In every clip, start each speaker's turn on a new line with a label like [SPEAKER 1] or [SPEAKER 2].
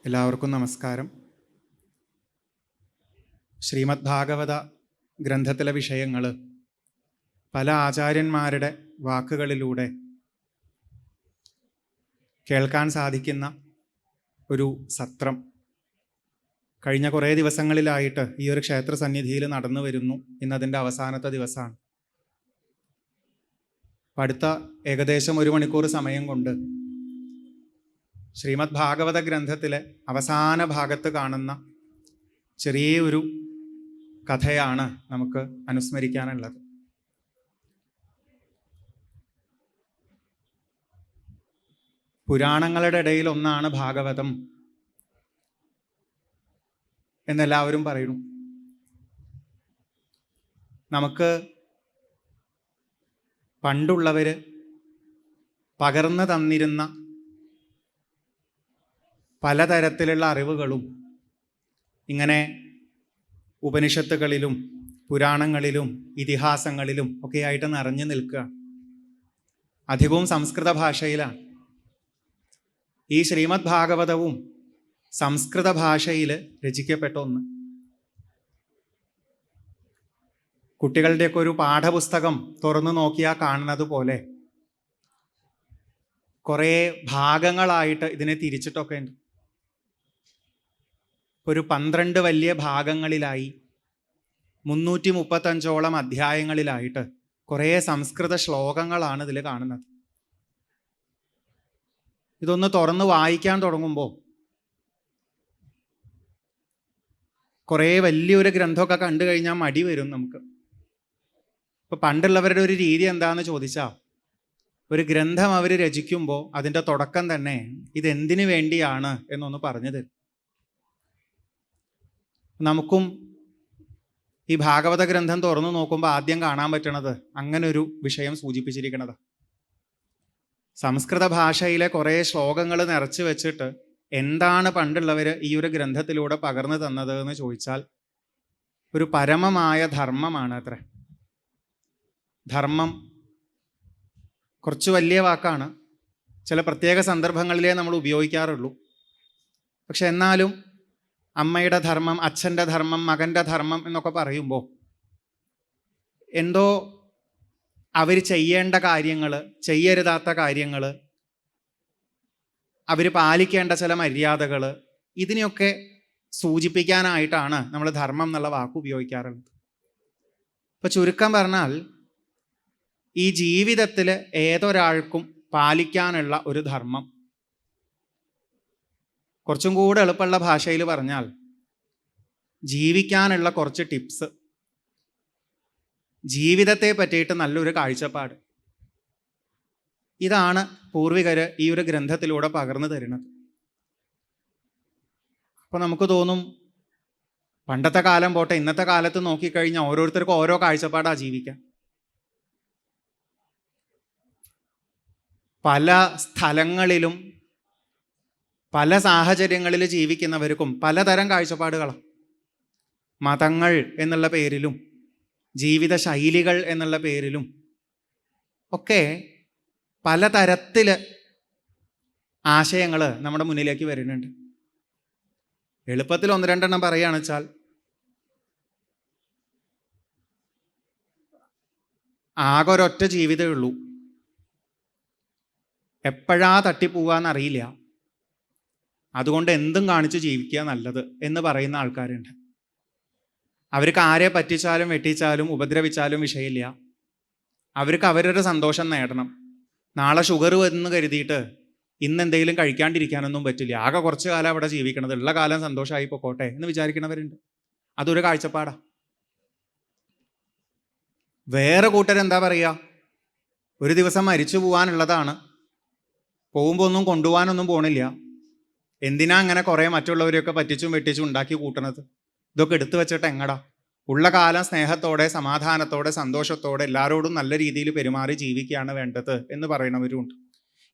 [SPEAKER 1] എല്ലാവർക്കും നമസ്കാരം. ശ്രീമദ് ഭാഗവത ഗ്രന്ഥത്തിലെ വിഷയങ്ങൾ പല ആചാര്യന്മാരുടെ വാക്കുകളിലൂടെ കേൾക്കാൻ സാധിക്കുന്ന ഒരു സത്രം കഴിഞ്ഞ കുറേ ദിവസങ്ങളിലായിട്ട് ഈ ഒരു ക്ഷേത്ര സന്നിധിയിൽ നടന്നു വരുന്നു. ഇന്നതിൻ്റെ അവസാനത്തെ ദിവസമാണ്. അടുത്ത ഏകദേശം 1 മണിക്കൂർ സമയം കൊണ്ട് ശ്രീമദ് ഭാഗവത ഗ്രന്ഥത്തിലെ അവസാന ഭാഗത്ത് കാണുന്ന ചെറിയൊരു കഥയാണ് നമുക്ക് അനുസ്മരിക്കാനുള്ളത്. പുരാണങ്ങളുടെ ഇടയിൽ ഒന്നാണ് ഭാഗവതം എന്നെല്ലാവരും പറയുന്നു. നമുക്ക് പണ്ടുള്ളവർ പകർന്നു തന്നിരുന്ന പലതരത്തിലുള്ള അറിവുകളും ഇങ്ങനെ ഉപനിഷത്തുകളിലും പുരാണങ്ങളിലും ഇതിഹാസങ്ങളിലും ഒക്കെയായിട്ട് നിറഞ്ഞു നിൽക്കുക. അധികവും സംസ്കൃത ഭാഷയിലാണ്. ഈ ശ്രീമദ് ഭാഗവതവും സംസ്കൃത ഭാഷയിൽ രചിക്കപ്പെട്ട ഒന്ന്. കുട്ടികളുടെയൊക്കെ ഒരു പാഠപുസ്തകം തുറന്നു നോക്കിയാൽ കാണുന്നത് പോലെ കുറേ ഭാഗങ്ങളായിട്ട് ഇതിനെ തിരിച്ചിട്ടൊക്കെ ഉണ്ട്. ഒരു 12 വലിയ ഭാഗങ്ങളിലായി 335ഓളം അധ്യായങ്ങളിലായിട്ട് കുറേ സംസ്കൃത ശ്ലോകങ്ങളാണ് ഇതിൽ കാണുന്നത്. ഇതൊന്ന് തുറന്ന് വായിക്കാൻ തുടങ്ങുമ്പോൾ കുറേ വലിയൊരു ഗ്രന്ഥമൊക്കെ കണ്ടു കഴിഞ്ഞാൽ മടി വരും നമുക്ക്. ഇപ്പം പണ്ടുള്ളവരുടെ ഒരു രീതി എന്താണെന്ന് ചോദിച്ചാൽ, ഒരു ഗ്രന്ഥം അവർ രചിക്കുമ്പോൾ അതിൻ്റെ തുടക്കം തന്നെ ഇതെന്തിനു വേണ്ടിയാണ് എന്നൊന്ന് പറഞ്ഞു തരും. നമുക്കും ഈ ഭാഗവത ഗ്രന്ഥം തുറന്നു നോക്കുമ്പോൾ ആദ്യം കാണാൻ പറ്റണത് അങ്ങനെ ഒരു വിഷയം സൂചിപ്പിച്ചിരിക്കണത്. സംസ്കൃത ഭാഷയിലെ കുറേ ശ്ലോകങ്ങൾ നിറച്ചു വെച്ചിട്ട് എന്താണ് പണ്ടുള്ളവർ ഈ ഒരു ഗ്രന്ഥത്തിലൂടെ പകർന്നു തന്നത് എന്ന് ചോദിച്ചാൽ ഒരു പരമമായ ധർമ്മമാണ് അത്ര. ധർമ്മം കുറച്ച് വലിയ വാക്കാണ്, ചില പ്രത്യേക സന്ദർഭങ്ങളിലേ നമ്മൾ ഉപയോഗിക്കാറുള്ളൂ. പക്ഷെ എന്നാലും അമ്മയുടെ ധർമ്മം, അച്ഛൻ്റെ ധർമ്മം, മകൻ്റെ ധർമ്മം എന്നൊക്കെ പറയുമ്പോൾ എന്തോ അവർ ചെയ്യേണ്ട കാര്യങ്ങൾ, ചെയ്യരുതാത്ത കാര്യങ്ങൾ, അവർ പാലിക്കേണ്ട ചില മര്യാദകൾ, ഇതിനെയൊക്കെ സൂചിപ്പിക്കാനായിട്ടാണ് നമ്മൾ ധർമ്മം എന്നുള്ള വാക്ക് ഉപയോഗിക്കാറുള്ളത്. ഇപ്പം ചുരുക്കം പറഞ്ഞാൽ ഈ ജീവിതത്തിൽ ഏതൊരാൾക്കും പാലിക്കാനുള്ള ഒരു ധർമ്മം, കുറച്ചും കൂടെ എളുപ്പമുള്ള ഭാഷയിൽ പറഞ്ഞാൽ ജീവിക്കാനുള്ള കുറച്ച് ടിപ്സ്, ജീവിതത്തെ പറ്റിയിട്ട് നല്ലൊരു കാഴ്ചപ്പാട്, ഇതാണ് പൂർവികർ ഈ ഒരു ഗ്രന്ഥത്തിലൂടെ പകർന്നു തരുന്നത്. അപ്പോൾ നമുക്ക് തോന്നും പണ്ടത്തെ കാലം പോട്ടെ, ഇന്നത്തെ കാലത്ത് നോക്കിക്കഴിഞ്ഞാൽ ഓരോരുത്തർക്കും ഓരോ കാഴ്ചപ്പാടാണ് ജീവിക്കാൻ. പല സ്ഥലങ്ങളിലും പല സാഹചര്യങ്ങളിൽ ജീവിക്കുന്നവർക്കും പലതരം കാഴ്ചപ്പാടുകളാണ്. മതങ്ങൾ എന്നുള്ള പേരിലും ജീവിത ശൈലികൾ എന്നുള്ള പേരിലും ഒക്കെ പലതരത്തിൽ ആശയങ്ങൾ നമ്മുടെ മുന്നിലേക്ക് വരുന്നുണ്ട്. എളുപ്പത്തിൽ 1-2 എണ്ണം പറയുകയാണെന്ന് വെച്ചാൽ, ആകെ ഒരൊറ്റ ജീവിതമേ ഉള്ളൂ, എപ്പോഴാ തട്ടിപ്പോവാന്നറിയില്ല, അതുകൊണ്ട് എന്തും കാണിച്ച് ജീവിക്കുക നല്ലത് എന്ന് പറയുന്ന ആൾക്കാരുണ്ട്. അവർക്ക് ആരെ പറ്റിച്ചാലും വെട്ടിച്ചാലും ഉപദ്രവിച്ചാലും വിഷയമില്ല. അവർക്ക് അവരുടെ സന്തോഷം നേടണം. നാളെ ഷുഗർ വന്ന് കരുതിയിട്ട് ഇന്നെന്തെങ്കിലും കഴിക്കാണ്ടിരിക്കാനൊന്നും പറ്റില്ല. ആകെ കുറച്ച് കാലം അവിടെ ജീവിക്കണത്, ഉള്ള കാലം സന്തോഷമായി പൊക്കോട്ടെ എന്ന് വിചാരിക്കുന്നവരുണ്ട്. അതൊരു കാഴ്ചപ്പാടാ. വേറെ കൂട്ടരെന്താ പറയുക, ഒരു ദിവസം മരിച്ചു പോകാനുള്ളതാണ്, പോകുമ്പോൾ ഒന്നും കൊണ്ടുപോകാനൊന്നും പോണില്ല, എന്തിനാ അങ്ങനെ കുറേ മറ്റുള്ളവരെയൊക്കെ പറ്റിച്ചും വെട്ടിച്ചും ഉണ്ടാക്കി കൂട്ടണത്, ഇതൊക്കെ എടുത്തു വെച്ചിട്ട് എങ്ങടാ, ഉള്ള കാലം സ്നേഹത്തോടെ സമാധാനത്തോടെ സന്തോഷത്തോടെ എല്ലാവരോടും നല്ല രീതിയിൽ പെരുമാറി ജീവിക്കുകയാണ് വേണ്ടത് എന്ന് പറയുന്നവരുമുണ്ട്.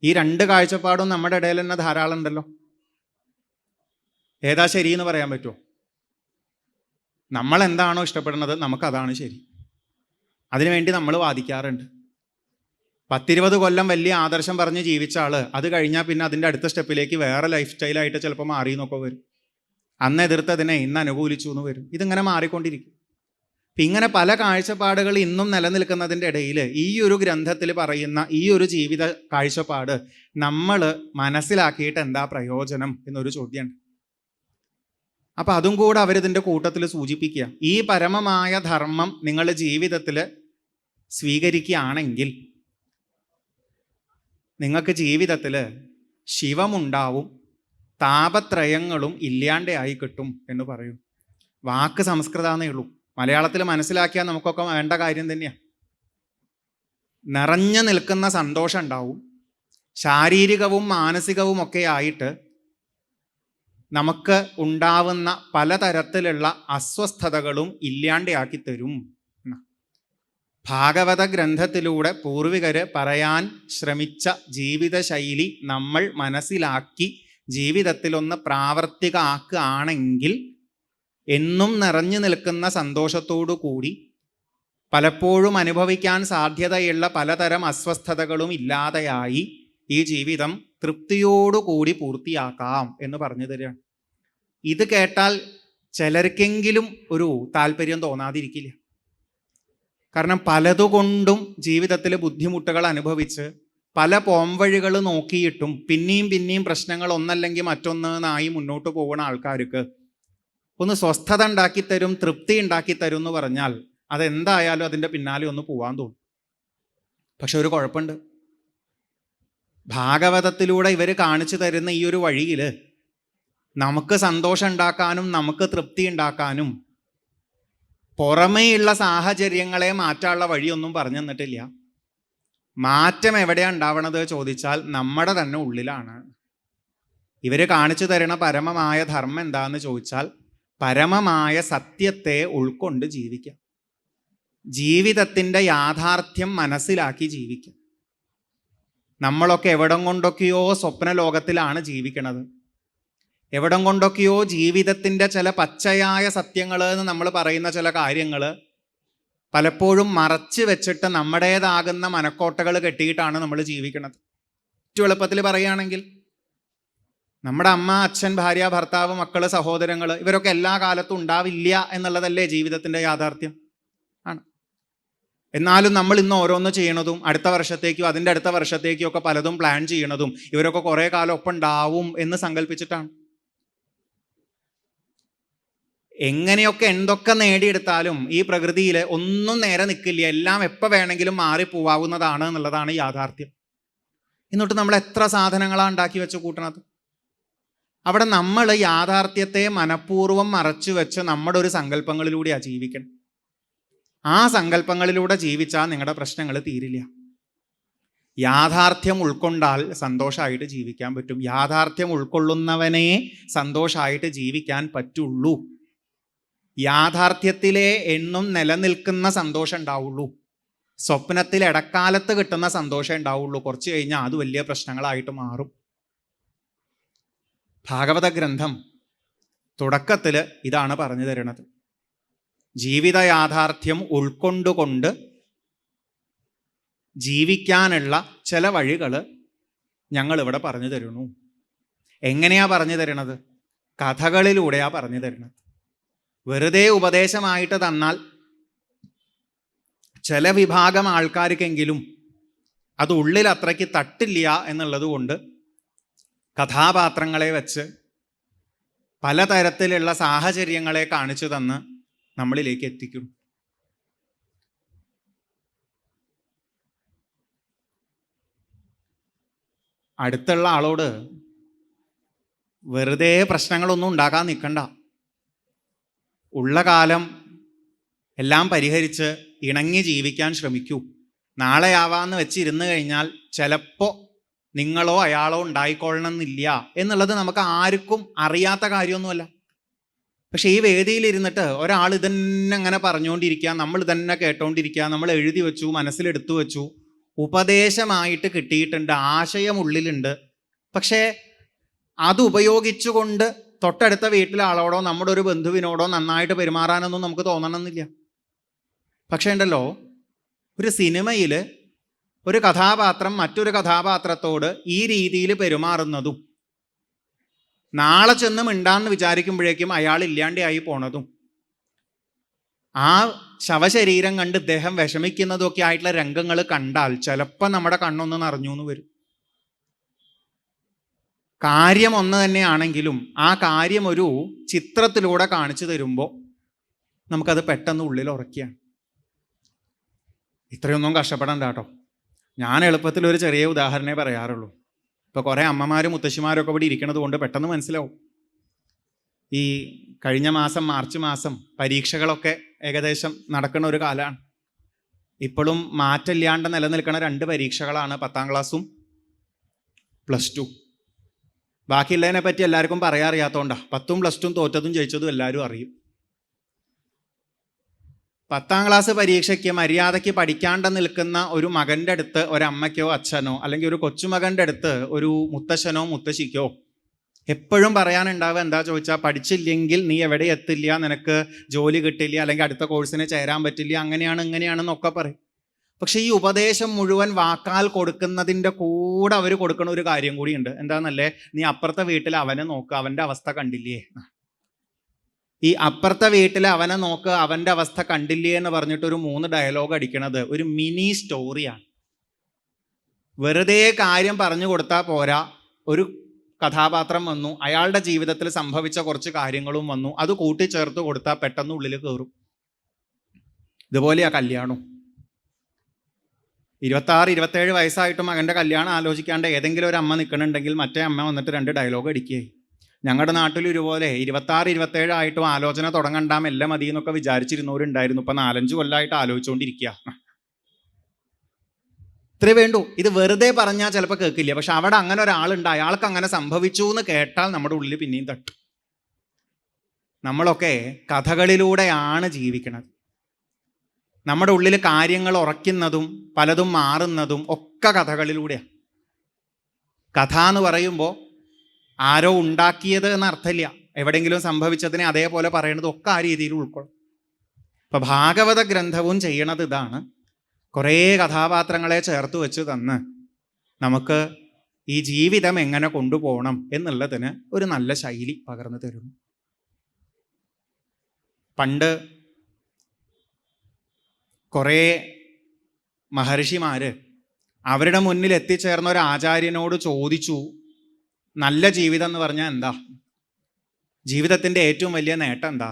[SPEAKER 1] ഈ 2 കാഴ്ചപ്പാടും നമ്മുടെ ഇടയിൽ തന്നെ ധാരാളം ഉണ്ടല്ലോ. ഏതാ ശരിയെന്ന് പറയാൻ പറ്റുമോ? നമ്മൾ എന്താണോ ഇഷ്ടപ്പെടുന്നത് നമുക്കതാണ് ശരി, അതിനുവേണ്ടി നമ്മൾ വാദിക്കാറുണ്ട്. 10-20 കൊല്ലം വലിയ ആദർശം പറഞ്ഞ് ജീവിച്ച ആള് അത് കഴിഞ്ഞാൽ പിന്നെ അതിൻ്റെ അടുത്ത സ്റ്റെപ്പിലേക്ക് വേറെ ലൈഫ് സ്റ്റൈലായിട്ട് ചിലപ്പോൾ മാറി എന്നൊക്കെ വരും. അന്ന് എതിർത്തതിനെ ഇന്ന് അനുകൂലിച്ചു എന്ന് വരും. ഇതിങ്ങനെ മാറിക്കൊണ്ടിരിക്കും. അപ്പം ഇങ്ങനെ പല കാഴ്ചപ്പാടുകൾ ഇന്നും നിലനിൽക്കുന്നതിൻ്റെ ഇടയിൽ ഈ ഒരു ഗ്രന്ഥത്തിൽ പറയുന്ന ഈ ഒരു ജീവിത കാഴ്ചപ്പാട് നമ്മൾ മനസ്സിലാക്കിയിട്ട് എന്താ പ്രയോജനം എന്നൊരു ചോദ്യമുണ്ട്. അപ്പം അതും കൂടെ അവരിതിൻ്റെ കൂട്ടത്തിൽ സൂചിപ്പിക്കുക. ഈ പരമമായ ധർമ്മം നിങ്ങൾ ജീവിതത്തിൽ സ്വീകരിക്കുകയാണെങ്കിൽ നിങ്ങൾക്ക് ജീവിതത്തിൽ ശിവമുണ്ടാവും, താപത്രയങ്ങളും ഇല്ലാണ്ടായി കിട്ടും എന്ന് പറയും. വാക്ക് സംസ്കൃതമാണേ ഉള്ളൂ. മലയാളത്തിൽ മനസ്സിലാക്കിയാൽ നമുക്കൊക്കെ വേണ്ട കാര്യം തന്നെയാണ്. നിറഞ്ഞു നിൽക്കുന്ന സന്തോഷം ഉണ്ടാവും. ശാരീരികവും മാനസികവും ഒക്കെ ആയിട്ട് നമുക്ക് ഉണ്ടാവുന്ന പലതരത്തിലുള്ള അസ്വസ്ഥതകളും ഇല്ലാണ്ടാക്കി തരും. ഭാഗവത ഗ്രന്ഥത്തിലൂടെ പൂർവികര് പറയാൻ ശ്രമിച്ച ജീവിതശൈലി നമ്മൾ മനസ്സിലാക്കി ജീവിതത്തിലൊന്ന് പ്രാവർത്തികമാക്കുകയാണെങ്കിൽ എന്നും നിറഞ്ഞു നിൽക്കുന്ന സന്തോഷത്തോടു കൂടി പലപ്പോഴും അനുഭവിക്കാൻ സാധ്യതയുള്ള പലതരം അസ്വസ്ഥതകളും ഇല്ലാതെയായി ഈ ജീവിതം തൃപ്തിയോടുകൂടി പൂർത്തിയാക്കാം എന്ന് പറഞ്ഞു തരികയാണ്. ഇത് കേട്ടാൽ ചിലർക്കെങ്കിലും ഒരു താല്പര്യം തോന്നാതിരിക്കില്ല. കാരണം പലതുകൊണ്ടും ജീവിതത്തിൽ ബുദ്ധിമുട്ടുകൾ അനുഭവിച്ച് പല പോംവഴികൾ നോക്കിയിട്ടും പിന്നെയും പ്രശ്നങ്ങൾ ഒന്നല്ലെങ്കിൽ മറ്റൊന്നായി മുന്നോട്ട് പോകുന്ന ആൾക്കാർക്ക് ഒന്ന് സ്വസ്ഥത ഉണ്ടാക്കിത്തരും, തൃപ്തി ഉണ്ടാക്കിത്തരും എന്ന് പറഞ്ഞാൽ അതെന്തായാലും അതിൻ്റെ പിന്നാലെ ഒന്ന് പോവാൻ തോന്നും. പക്ഷെ ഒരു കുഴപ്പമുണ്ട്. ഭാഗവതത്തിലൂടെ ഇവർ കാണിച്ചു തരുന്ന ഈ ഒരു വഴിയിൽ നമുക്ക് സന്തോഷം ഉണ്ടാക്കാനും നമുക്ക് തൃപ്തി ഉണ്ടാക്കാനും പുറമേയുള്ള സാഹചര്യങ്ങളെ മാറ്റാനുള്ള വഴിയൊന്നും പറഞ്ഞു തന്നിട്ടില്ല. മാറ്റം എവിടെയാണ് ഉണ്ടാവണത് ചോദിച്ചാൽ നമ്മുടെ തന്നെ ഉള്ളിലാണ്. ഇവർ കാണിച്ചു തരുന്ന പരമമായ ധർമ്മം എന്താണെന്ന് ചോദിച്ചാൽ പരമമായ സത്യത്തെ ഉൾക്കൊണ്ട് ജീവിക്കാം. ജീവിതത്തിൻ്റെ യാഥാർത്ഥ്യം മനസ്സിലാക്കി ജീവിക്കാം. നമ്മളൊക്കെ എവിടം കൊണ്ടൊക്കെയോ സ്വപ്ന ലോകത്തിലാണ് ജീവിക്കണത്. എവിടം കൊണ്ടൊക്കെയോ ജീവിതത്തിൻ്റെ ചില പച്ചയായ സത്യങ്ങൾ എന്ന് നമ്മൾ പറയുന്ന ചില കാര്യങ്ങൾ പലപ്പോഴും മറച്ച് വെച്ചിട്ട് നമ്മുടേതാകുന്ന മനക്കോട്ടകൾ കെട്ടിയിട്ടാണ് നമ്മൾ ജീവിക്കുന്നത്. ഏറ്റവും എളുപ്പത്തിൽ പറയുകയാണെങ്കിൽ നമ്മുടെ അമ്മ, അച്ഛൻ, ഭാര്യ, ഭർത്താവ്, മക്കൾ, സഹോദരങ്ങൾ ഇവരൊക്കെ എല്ലാ കാലത്തും ഉണ്ടാവില്ല എന്നുള്ളതല്ലേ ജീവിതത്തിൻ്റെ യാഥാർത്ഥ്യം ആണ്. എന്നാലും നമ്മൾ ഇന്ന് ഓരോന്ന് ചെയ്യണതും അടുത്ത വർഷത്തേക്കും അതിൻ്റെ അടുത്ത വർഷത്തേക്കും ഒക്കെ പലതും പ്ലാൻ ചെയ്യണതും ഇവരൊക്കെ കുറേ കാലം ഒപ്പം ഉണ്ടാവും എന്ന് സങ്കല്പിച്ചിട്ടാണ്. എങ്ങനെയൊക്കെ എന്തൊക്കെ നേടിയെടുത്താലും ഈ പ്രകൃതിയിൽ ഒന്നും നേരെ നിൽക്കില്ല. എല്ലാം എപ്പോൾ വേണമെങ്കിലും മാറിപ്പോവാവുന്നതാണ് എന്നുള്ളതാണ് യാഥാർത്ഥ്യം. എന്നിട്ട് നമ്മൾ എത്ര സാധനങ്ങളാണ് ഉണ്ടാക്കി വെച്ച് കൂട്ടണത്. അവിടെ നമ്മൾ യാഥാർത്ഥ്യത്തെ മനഃപൂർവ്വം മറച്ചു വെച്ച് നമ്മുടെ ഒരു സങ്കല്പങ്ങളിലൂടെയാണ് ജീവിക്കണം. ആ സങ്കല്പങ്ങളിലൂടെ ജീവിച്ചാൽ നിങ്ങളുടെ പ്രശ്നങ്ങൾ തീരില്ല. യാഥാർത്ഥ്യം ഉൾക്കൊണ്ടാൽ സന്തോഷമായിട്ട് ജീവിക്കാൻ പറ്റും. യാഥാർത്ഥ്യം ഉൾക്കൊള്ളുന്നവനെ സന്തോഷമായിട്ട് ജീവിക്കാൻ പറ്റുള്ളൂ. യാഥാർത്ഥ്യത്തിലെ എന്നും നിലനിൽക്കുന്ന സന്തോഷം ഉണ്ടാവുള്ളൂ. സ്വപ്നത്തിൽ ഇടക്കാലത്ത് കിട്ടുന്ന സന്തോഷം ഉണ്ടാവുള്ളൂ. കുറച്ച് കഴിഞ്ഞാൽ അത് വലിയ പ്രശ്നങ്ങളായിട്ട് മാറും. ഭാഗവത ഗ്രന്ഥം തുടക്കത്തിൽ ഇതാണ് പറഞ്ഞു തരുന്നത്. ജീവിത യാഥാർത്ഥ്യം ഉൾക്കൊണ്ടുകൊണ്ട് ജീവിക്കാനുള്ള ചില വഴികൾ ഞങ്ങളിവിടെ പറഞ്ഞു തരുന്നു. എങ്ങനെയാ പറഞ്ഞു തരണത്? കഥകളിലൂടെയാണ് പറഞ്ഞു തരുന്നത്. വെറുതെ ഉപദേശമായിട്ട് തന്നാൽ ചില വിഭാഗം ആൾക്കാർക്കെങ്കിലും അത് ഉള്ളിൽ അത്രയ്ക്ക് തട്ടില്ല എന്നുള്ളത് കൊണ്ട് കഥാപാത്രങ്ങളെ വെച്ച് പലതരത്തിലുള്ള സാഹചര്യങ്ങളെ കാണിച്ചു തന്ന് നമ്മളിലേക്ക് എത്തിക്കും. അടുത്തുള്ള ആളോട് വെറുതെ പ്രശ്നങ്ങളൊന്നും ഉണ്ടാക്കാൻ നിൽക്കണ്ട. ഉള്ള കാലം എല്ലാം പരിഹരിച്ച് ഇണങ്ങി ജീവിക്കാൻ ശ്രമിക്കൂ. നാളെയാവാന്ന് വെച്ചിരുന്നു കഴിഞ്ഞാൽ ചിലപ്പോൾ നിങ്ങളോ അയാളോ ഉണ്ടായിക്കൊള്ളണമെന്നില്ല എന്നുള്ളത് നമുക്ക് ആർക്കും അറിയാത്ത കാര്യമൊന്നുമല്ല. പക്ഷെ ഈ വേദിയിലിരുന്നിട്ട് ഒരാൾ ഇതന്നെ അങ്ങനെ പറഞ്ഞുകൊണ്ടിരിക്കുക, നമ്മൾ ഇതന്നെ കേട്ടോണ്ടിരിക്കുക, നമ്മൾ എഴുതി വെച്ചു, മനസ്സിലെടുത്തു വെച്ചു, ഉപദേശമായിട്ട് കിട്ടിയിട്ടുണ്ട്, ആശയം ഉള്ളിലുണ്ട്. പക്ഷേ അത് ഉപയോഗിച്ചുകൊണ്ട് തൊട്ടടുത്ത വീട്ടിലെ ആളോടോ നമ്മുടെ ഒരു ബന്ധുവിനോടോ നന്നായിട്ട് പെരുമാറാനൊന്നും നമുക്ക് തോന്നണമെന്നില്ല. പക്ഷേ ഉണ്ടല്ലോ, ഒരു സിനിമയിൽ ഒരു കഥാപാത്രം മറ്റൊരു കഥാപാത്രത്തോട് ഈ രീതിയിൽ പെരുമാറുന്നതും നാളെ ചെന്ന് മിണ്ടാന്ന് വിചാരിക്കുമ്പോഴേക്കും അയാൾ ഇല്ലാണ്ടായി പോണതും ആ ശവശരീരം കണ്ട് ഇദ്ദേഹം വിഷമിക്കുന്നതും ഒക്കെ ആയിട്ടുള്ള രംഗങ്ങൾ കണ്ടാൽ ചിലപ്പോൾ നമ്മുടെ കണ്ണൊന്ന് നിറഞ്ഞു എന്ന് വരും. കാര്യം ഒന്ന് തന്നെയാണെങ്കിലും ആ കാര്യം ഒരു ചിത്രത്തിലൂടെ കാണിച്ചു തരുമ്പോൾ നമുക്കത് പെട്ടെന്ന് ഉള്ളിൽ ഉറക്കുകയാണ്. ഇത്രയൊന്നും കഷ്ടപ്പെടണ്ട കേട്ടോ. ഞാൻ എളുപ്പത്തിൽ ഒരു ചെറിയ ഉദാഹരണമേ പറയാറുള്ളൂ. ഇപ്പോൾ കുറേ അമ്മമാരും മുത്തശ്ശിമാരും ഇവിടെ ഇരിക്കുന്നത് കൊണ്ട് പെട്ടെന്ന് മനസ്സിലാവും. ഈ കഴിഞ്ഞ മാസം മാർച്ച് മാസം പരീക്ഷകളൊക്കെ ഏകദേശം നടക്കുന്ന ഒരു കാലമാണ്. ഇപ്പോഴും മാറ്റമില്ലാണ്ട് നിലനിൽക്കുന്ന 2 പരീക്ഷകളാണ് 10ാം ക്ലാസ്സും +2. ബാക്കിയുള്ളതിനെ പറ്റി എല്ലാവർക്കും പറയാൻ അറിയാത്തതുകൊണ്ടാണ്. 10ഉം +2ഉം തോറ്റതും ജയിച്ചതും എല്ലാവരും അറിയും. 10ാം ക്ലാസ് പരീക്ഷയ്ക്ക് മര്യാദയ്ക്ക് പഠിക്കാണ്ട് നിൽക്കുന്ന ഒരു മകൻ്റെ അടുത്ത് ഒരമ്മയ്ക്കോ അച്ഛനോ അല്ലെങ്കിൽ ഒരു കൊച്ചുമകൻ്റെ അടുത്ത് ഒരു മുത്തശ്ശനോ മുത്തശ്ശിക്കോ എപ്പോഴും പറയാനുണ്ടാവുക എന്താ ചോദിച്ചാൽ, പഠിച്ചില്ലെങ്കിൽ നീ എവിടെ എത്തില്ല, നിനക്ക് ജോലി കിട്ടില്ല, അല്ലെങ്കിൽ അടുത്ത കോഴ്സിന് ചേരാൻ പറ്റില്ല, അങ്ങനെയാണ് ഇങ്ങനെയാണെന്നൊക്കെ പറയും. പക്ഷെ ഈ ഉപദേശം മുഴുവൻ വാക്കാൽ കൊടുക്കുന്നതിൻ്റെ കൂടെ അവർ കൊടുക്കുന്ന ഒരു കാര്യം കൂടിയുണ്ട്. എന്താണെന്നല്ലേ, നീ അപ്പുറത്തെ വീട്ടിൽ അവനെ നോക്കുക, അവൻ്റെ അവസ്ഥ കണ്ടില്ലേ. ഈ അപ്പുറത്തെ വീട്ടിൽ അവനെ നോക്കുക, അവൻ്റെ അവസ്ഥ കണ്ടില്ലേ എന്ന് പറഞ്ഞിട്ട് ഒരു 3 ഡയലോഗ് അടിക്കണത് ഒരു മിനി സ്റ്റോറിയാണ്. വെറുതെ കാര്യം പറഞ്ഞു കൊടുത്താൽ പോരാ. ഒരു കഥാപാത്രം വന്നു, അയാളുടെ ജീവിതത്തിൽ സംഭവിച്ച കുറച്ച് കാര്യങ്ങളും വന്നു, അത് കൂട്ടിച്ചേർത്ത് കൊടുത്താൽ പെട്ടെന്ന് ഉള്ളിൽ കയറും. ഇതുപോലെയാ കല്യാണം. 26-27 വയസ്സായിട്ട് മകൻ്റെ കല്യാണം ആലോചിക്കാണ്ട് ഏതെങ്കിലും ഒരു അമ്മ നിൽക്കണുണ്ടെങ്കിൽ മറ്റേ അമ്മ വന്നിട്ട് 2 ഡയലോഗ് അടിക്കുകയായി. ഞങ്ങളുടെ നാട്ടിൽ ഇതുപോലെ 26-27 ആയിട്ടും ആലോചന തുടങ്ങണ്ടാം, എല്ലാം മതി എന്നൊക്കെ വിചാരിച്ചിരുന്നവരുണ്ടായിരുന്നു. ഇപ്പം 4-5 കൊല്ലമായിട്ട് ആലോചിച്ചുകൊണ്ടിരിക്കുക. ഇത്രേ വേണ്ടൂ. ഇത് വെറുതെ പറഞ്ഞാൽ ചിലപ്പോൾ കേൾക്കില്ല. പക്ഷെ അവിടെ അങ്ങനെ ഒരാളുണ്ട്, അയാൾക്ക് അങ്ങനെ സംഭവിച്ചു എന്ന് കേട്ടാൽ നമ്മുടെ ഉള്ളിൽ പിന്നെയും തട്ടും. നമ്മളൊക്കെ കഥകളിലൂടെയാണ് ജീവിക്കുന്നത്. നമ്മുടെ ഉള്ളിൽ കാര്യങ്ങൾ ഉറയ്ക്കുന്നതും പലതും മാറുന്നതും ഒക്കെ കഥകളിലൂടെയാണ്. കഥ എന്ന് പറയുമ്പോൾ ആരോ ഉണ്ടാക്കിയത് എന്ന അർത്ഥമില്ല. എവിടെയെങ്കിലും സംഭവിച്ചതിനെ അതേപോലെ പറയണത് ഒക്കെ ആ രീതിയിൽ ഉൾക്കൊള്ളും. ഇപ്പം ഭാഗവത ഗ്രന്ഥവും ചെയ്യണത് ഇതാണ്. കുറേ കഥാപാത്രങ്ങളെ ചേർത്ത് വെച്ച് തന്ന് നമുക്ക് ഈ ജീവിതം എങ്ങനെ കൊണ്ടുപോകണം എന്നുള്ളതിന് ഒരു നല്ല ശൈലി പകർന്നു തരുന്നു. പണ്ട് കുറേ മഹർഷിമാർ അവരുടെ മുന്നിൽ എത്തിച്ചേർന്ന ഒരു ആചാര്യനോട് ചോദിച്ചു, നല്ല ജീവിതം എന്ന് പറഞ്ഞാൽ എന്താ, ജീവിതത്തിൻ്റെ ഏറ്റവും വലിയ നേട്ടം എന്താ?